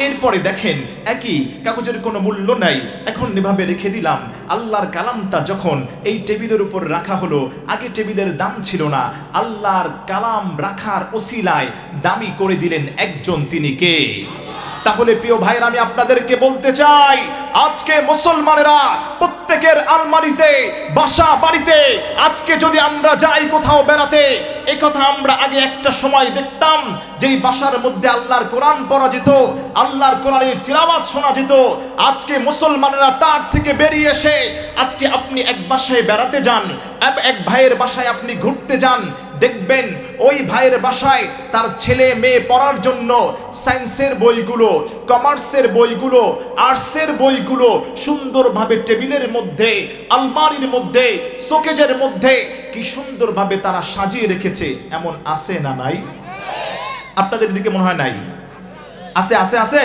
এরপরে দেখেন, একই কাগজের কোনো মূল্য নাই, এখন এভাবে রেখে দিলাম। আল্লাহর কালামটা যখন এই টেবিলের উপর রাখা হলো, আগে টেবিলের দাম ছিল না, আল্লাহর কালাম রাখার ওসিলায় দামি করে দিলেন একজন, তিনি কে? তাহলে প্রিয় ভাইরা, আমি আপনাদেরকে বলতে চাই, আজকে মুসলমানেরা প্রত্যেকের আলমারিতে, বাসা বাড়িতে, আজকে যদি আমরা যাই কোথাও বেড়াতে, এই কথা আমরা আগে একটা সময় দেখতাম, যেই বাসার মধ্যে আল্লাহর কোরআন পড়া যেত, আল্লাহর কোরআনের তিলাওয়াত শোনা যেত, আজকে মুসলমানেরা তার থেকে বেরিয়ে এসে, আজকে আপনি এক বাসায় বেড়াতে যান, এক ভাইয়ের বাসায় আপনি ঘুরতে যান, দেখবেন ওই ভাইয়ের বাসায় তার ছেলে মেয়ে পড়ার জন্য সায়েন্সের বইগুলো, কমার্সের বইগুলো, আর্টসের বইগুলো সুন্দরভাবে টেবিলের মধ্যে, আলমারির মধ্যে, শোকেজের মধ্যে কি সুন্দরভাবে তারা সাজিয়ে রেখেছে। এমন আছে না নাই? আপনাদের দিকে মনে হয় নাই? আছে আছে আছে।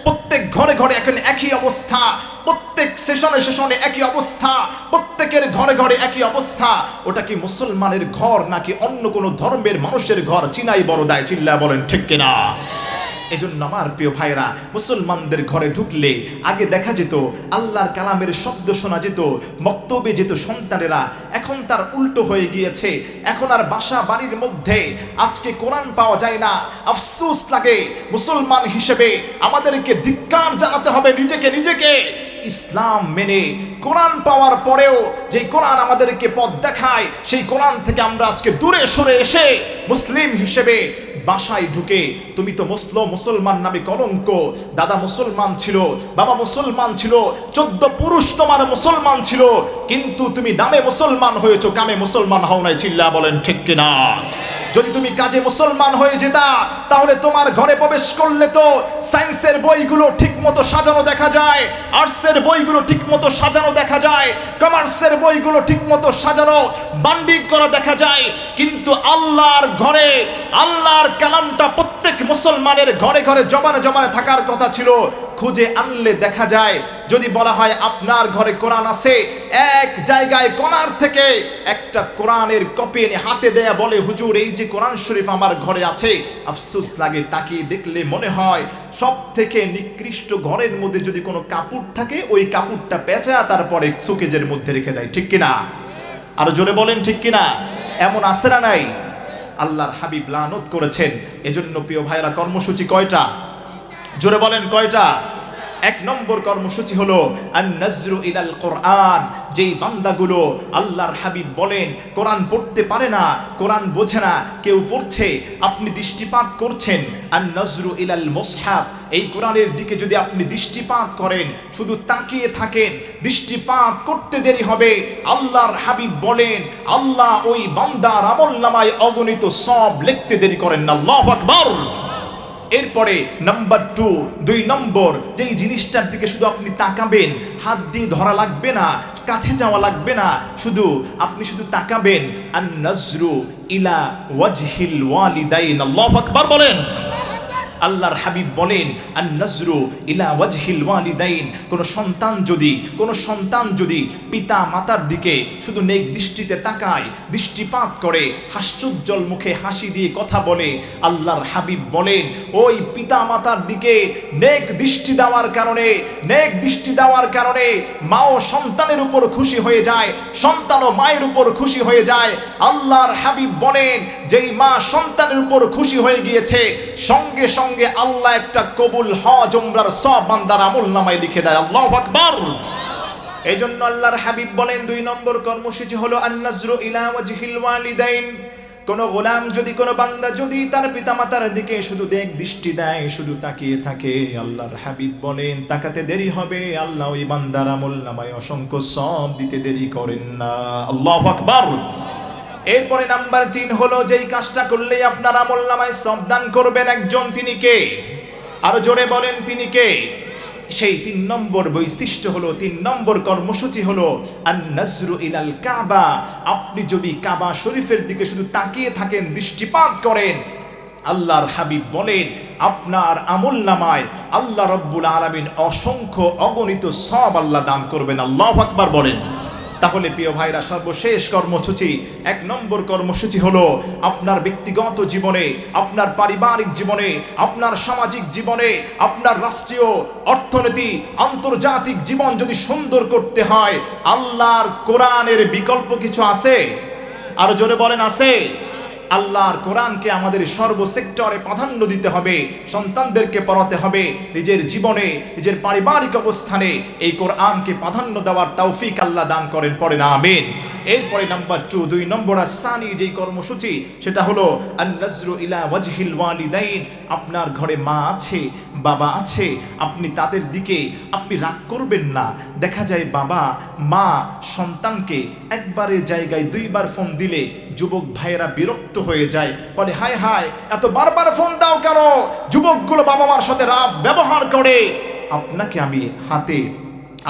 প্রত্যেক ঘরে ঘরে এখন একই অবস্থা, প্রত্যেক সেশনে একই অবস্থা, প্রত্যেকের ঘরে ঘরে একই অবস্থা। ওটা কি মুসলমানের ঘর নাকি অন্য কোনো ধর্মের মানুষের ঘর? চিনাই বড় দায়, চিল্লা বলেন ঠিক কিনা? এজন্য আমার প্রিয় ভাইরা, মুসলমানদের ঘরে ঢুকলে আগে দেখা যেত আল্লাহর কালামের শব্দ শোনা যেত, মক্তবে যেত সন্তানেরা। এখন তার উল্টো হয়ে গিয়েছে, এখন আর বাসা বাড়ির মধ্যে আজকে কোরআন পাওয়া যায় না। আফসোস লাগে, মুসলমান হিসেবে আমাদেরকে ধিক্কার জানাতে হবে নিজেকে। ইসলাম মেনে কোরআন পাওয়ার পরেও যে কোরআন আমাদেরকে পথ দেখায়, সেই কোরআন থেকে আমরা আজকে দূরে সরে এসে মুসলিম হিসেবে বাসায় ঢুকে, তুমি তো মুসলমান নামে কলঙ্ক, দাদা মুসলমান ছিল, বাবা মুসলমান ছিল, 14 পুরুষ তোমার মুসলমান ছিল, কিন্তু তুমি নামে মুসলমান হয়েছো, কামে মুসলমান হও নাই, চিল্লা বলেন ঠিক কিনা? যদি তুমি কাজে মুসলমান হয়ে যেতা, তাহলে তোমার ঘরে প্রবেশ করলে তো সায়েন্সের বইগুলো ঠিক মতো সাজানো দেখা যায়, আর্টসের বইগুলো ঠিক মতো সাজানো দেখা যায়, কমার্সের বইগুলো ঠিক মতো সাজানো বান্ডিং করা দেখা যায়, কিন্তু আল্লাহর ঘরে আল্লাহর কালামটা প্রত্যেক মুসলমানের ঘরে ঘরে জবানে থাকার কথা ছিল। খুঁজে আনলে দেখা যায়, যদি বলা হয় আপনার ঘরে কোরআন আছে, এক জায়গায় কোরআন থেকে একটা কোরআনের কপি এনে হাতে দেয়া বলে, হুজুর এই যে কোরআন শরীফ আমার ঘরে আছে। আফসোস লাগে, তাকিয়ে দেখলে মনে হয় সব থেকে নিকৃষ্ট ঘরের মধ্যে যদি কোনো কাপড় থাকে, ওই কাপড়টা পেঁচা তারপরে সুকেজের মধ্যে রেখে দেয়, ঠিক কিনা? আরো জোরে বলেন ঠিক কিনা? এমন আছে না নাই? আল্লাহর হাবিব লানত করেছেন। এজন্য প্রিয় ভাইরা, কর্মসূচি কয়টা? জোরে বলেন কয়টা? 1 নম্বর কর্মসূচি হলো আন-নাজরু ইলাল কোরআন। যেই বান্দাগুলো আল্লাহর হাবিব বলেন কোরআন পড়তে পারে না, কোরআন বোঝে না, কেউ পড়ছে, আপনি দৃষ্টিপাত করছেন, আন-নাজরু ইলাল মুসহাফ, এই কোরআনের দিকে যদি আপনি দৃষ্টিপাত করেন, শুধু তাকিয়ে থাকেন, দৃষ্টিপাত করতে দেরি হবে। আল্লাহর হাবিব বলেন আল্লাহ ওই বান্দার আমলনামায় অগণিত সওয়াব লিখতে দেরি করেন না। আল্লাহু আকবার। এরপরে নাম্বার 2 নম্বর, যেই জিনিসটার দিকে শুধু আপনি তাকাবেন, হাত দিয়ে ধরা লাগবে না, কাছে যাওয়া লাগবে না, আপনি শুধু তাকাবেন, আন-নাজরু ইলা ওয়াজহিল ওয়ালিদাইন। আল্লাহু আকবার বলেন। আল্লাহর হাবিব বলেন আন-নাজরু ইলা ওয়াজহিল ওয়ালিদাইন, কোন সন্তান যদি পিতা মাতার দিকে শুধু নেক দৃষ্টিতে তাকায়, দৃষ্টিপাত করে, হাস্যোজ্জ্বল মুখে হাসি দিয়ে কথা বলে, আল্লাহর হাবিব বলেন ওই পিতা মাতার দিকে নেক দৃষ্টি দেওয়ার কারণে মাও সন্তানের উপর খুশি হয়ে যায়, সন্তানও মায়ের উপর খুশি হয়ে যায়। আল্লাহর হাবিব বলেন যেই মা সন্তানের উপর খুশি হয়ে গিয়েছে, সঙ্গে সঙ্গে আল্লাহ একটা কবুল হজ উমরার সওয়াব বান্দার আমলনামায় লিখে দেয়। আল্লাহু আকবার। এই জন্য আল্লাহর হাবিব বলেন 2 নম্বর কর্মসূচি হলো আন-নাজরু ইলা ওয়াজহিল ওয়ালিদাইন। কোন গোলাম যদি, কোন বান্দা যদি তার পিতামাতার দিকে শুধু নেক দৃষ্টি দেয়, শুধু তাকিয়ে থাকে, আল্লাহর হাবিব বলেন তাকাতে দেরি হবে, আল্লাহ ওই বান্দার আমলনামায় অসংখ্য সওয়াব দিতে দেরি করেন না। আল্লাহু আকবার। এরপরে নাম্বার 3 হলো যেই কাজটা করলেই আপনার আমলনামায় সওয়াব দান করবেন একজন, তিনি কে? আরো জোরে বলেন তিনি কে? সেই 3 নম্বর বৈশিষ্ট্য হলো, 3 নম্বর কর্মসূচি হলো আন-নাজরু ইলাল কাবা। আপনি যদি কাবা শরীফের দিকে শুধু তাকিয়ে থাকেন, দৃষ্টিপাত করেন, আল্লাহর হাবিব বলেন আপনার আমলনামায় আল্লাহ রাব্বুল আলামিন অসংখ্য অগণিত সওয়াব আল্লাহ দান করবেন। আল্লাহু আকবার বলেন। তাহলে প্রিয় ভাইরা, সর্বশেষ কর্মসূচি, 1 নম্বর কর্মসূচি হলো আপনার ব্যক্তিগত জীবনে, আপনার পারিবারিক জীবনে, আপনার সামাজিক জীবনে, আপনার রাষ্ট্রীয় অর্থনীতি, আন্তর্জাতিক জীবন যদি সুন্দর করতে হয়, আল্লাহর কোরআনের বিকল্প কিছু আছে? আরো জোরে বলেন আছে? আল্লাহর কোরআনকে আমাদের সর্বসেক্টরে প্রাধান্য দিতে হবে, সন্তানদেরকে পড়াতে হবে, নিজের জীবনে, নিজের পারিবারিক অবস্থানে এই কোরআনকে প্রাধান্য দেওয়ার তৌফিক আল্লাহ দান করেন, পড়েন আমিন। এরপরে নাম্বার 2 নম্বর আসানি যেই কর্মসূচি, সেটা হলো আন-নাজরু ইলা ওয়াজহিল ওয়ালিদাইন। আপনার ঘরে মা আছে, বাবা আছে, আপনি তাদের দিকে আপনি রাগ করবেন না। দেখা যায় বাবা মা সন্তানকে একবারের জায়গায় 2 বার ফোন দিলে যুবক ভাইয়েরা বিরক্ত হয়ে যায়, বলে হায় হায় এত বারবার ফোন দাও কেন? যুবকগুলো বাবা মার সাথে রাফ ব্যবহার করে। আপনাকে আমি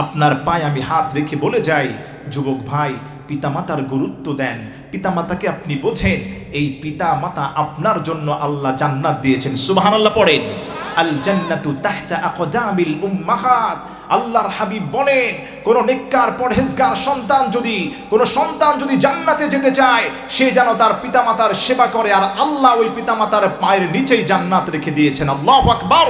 আপনার পায়ে আমি হাত রেখে বলে যাই, যুবক ভাই, পিতামাতার গুরুত্ব দেন, পিতামাতাকে আপনি বোঝেন। এই পিতামাতা আপনার জন্য আল্লাহ জান্নাত দিয়েছেন। সুবহানাল্লাহ পড়েন। আল জান্নাতু তাহতা আকদামিল উম্মাহাত। আল্লাহর হাবিব বলেন কোন নেককার পরহেজগার সন্তান যদি জান্নাতে যেতে চায়, সে যেন তার পিতামাতার সেবা করে, আর আল্লাহ ওই পিতামাতার পায়ের নিচেই জান্নাত রেখে দিয়েছেন। আল্লাহু আকবার।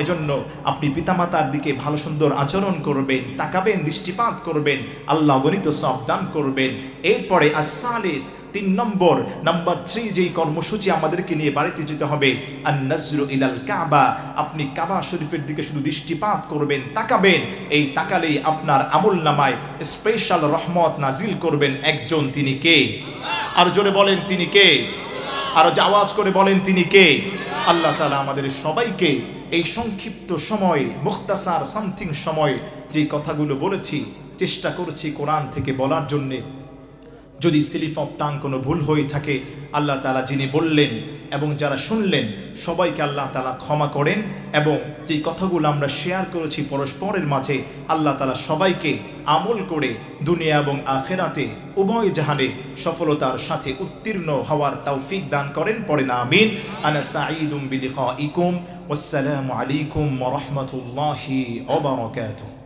এজন্য আপনি পিতামাতার দিকে ভালো সুন্দর আচরণ করবেন, তাকাবেন, দৃষ্টিপাত করবেন, আল্লাহ গণিত সওয়াব দান করবেন। এরপরে আস-সালিস 3 নম্বর, নাম্বার 3 যেই কর্মসূচি আমাদেরকে নিয়ে বাড়িতে যেতে হবে, আন-নাজরু ইলাল কাবা। আপনি কাবা শরীফের দিকে শুধু দৃষ্টিপাত করবেন, তাকাবেন। এই তাকালেই আপনার আমলনামায় স্পেশাল রহমত নাজিল করবেন একজন, তিনি কে? আর জোরে বলেন তিনি কে? আরো আওয়াজ করে বলেন তিনি কে? আল্লাহ তাআলা আমাদের সবাইকে এই সংক্ষিপ্ত সময়, মুখতাসার সামথিং সময় যে কথাগুলো বলেছি, চেষ্টা করেছি কোরআন থেকে বলার জন্যে। যদি স্লিপ অফ টাং কোনো ভুল হয়ে থাকে, আল্লাহ তাআলা যিনি বললেন এবং যারা শুনলেন সবাইকে আল্লাহ তাআলা ক্ষমা করেন। এবং যেই কথাগুলো আমরা শেয়ার করেছি পরস্পরের মাঝে, আল্লাহ তাআলা সবাইকে আমল করে দুনিয়া এবং আখিরাতে উভয় জাহানে সফলতার সাথে উত্তীর্ণ হওয়ার তৌফিক দান করেন, পড়েন আমিন। আনা সাঈদুম বিলিকাইকুম। ওয়াসসালামু আলাইকুম ওয়া রাহমাতুল্লাহি ওয়া বারাকাতুহু।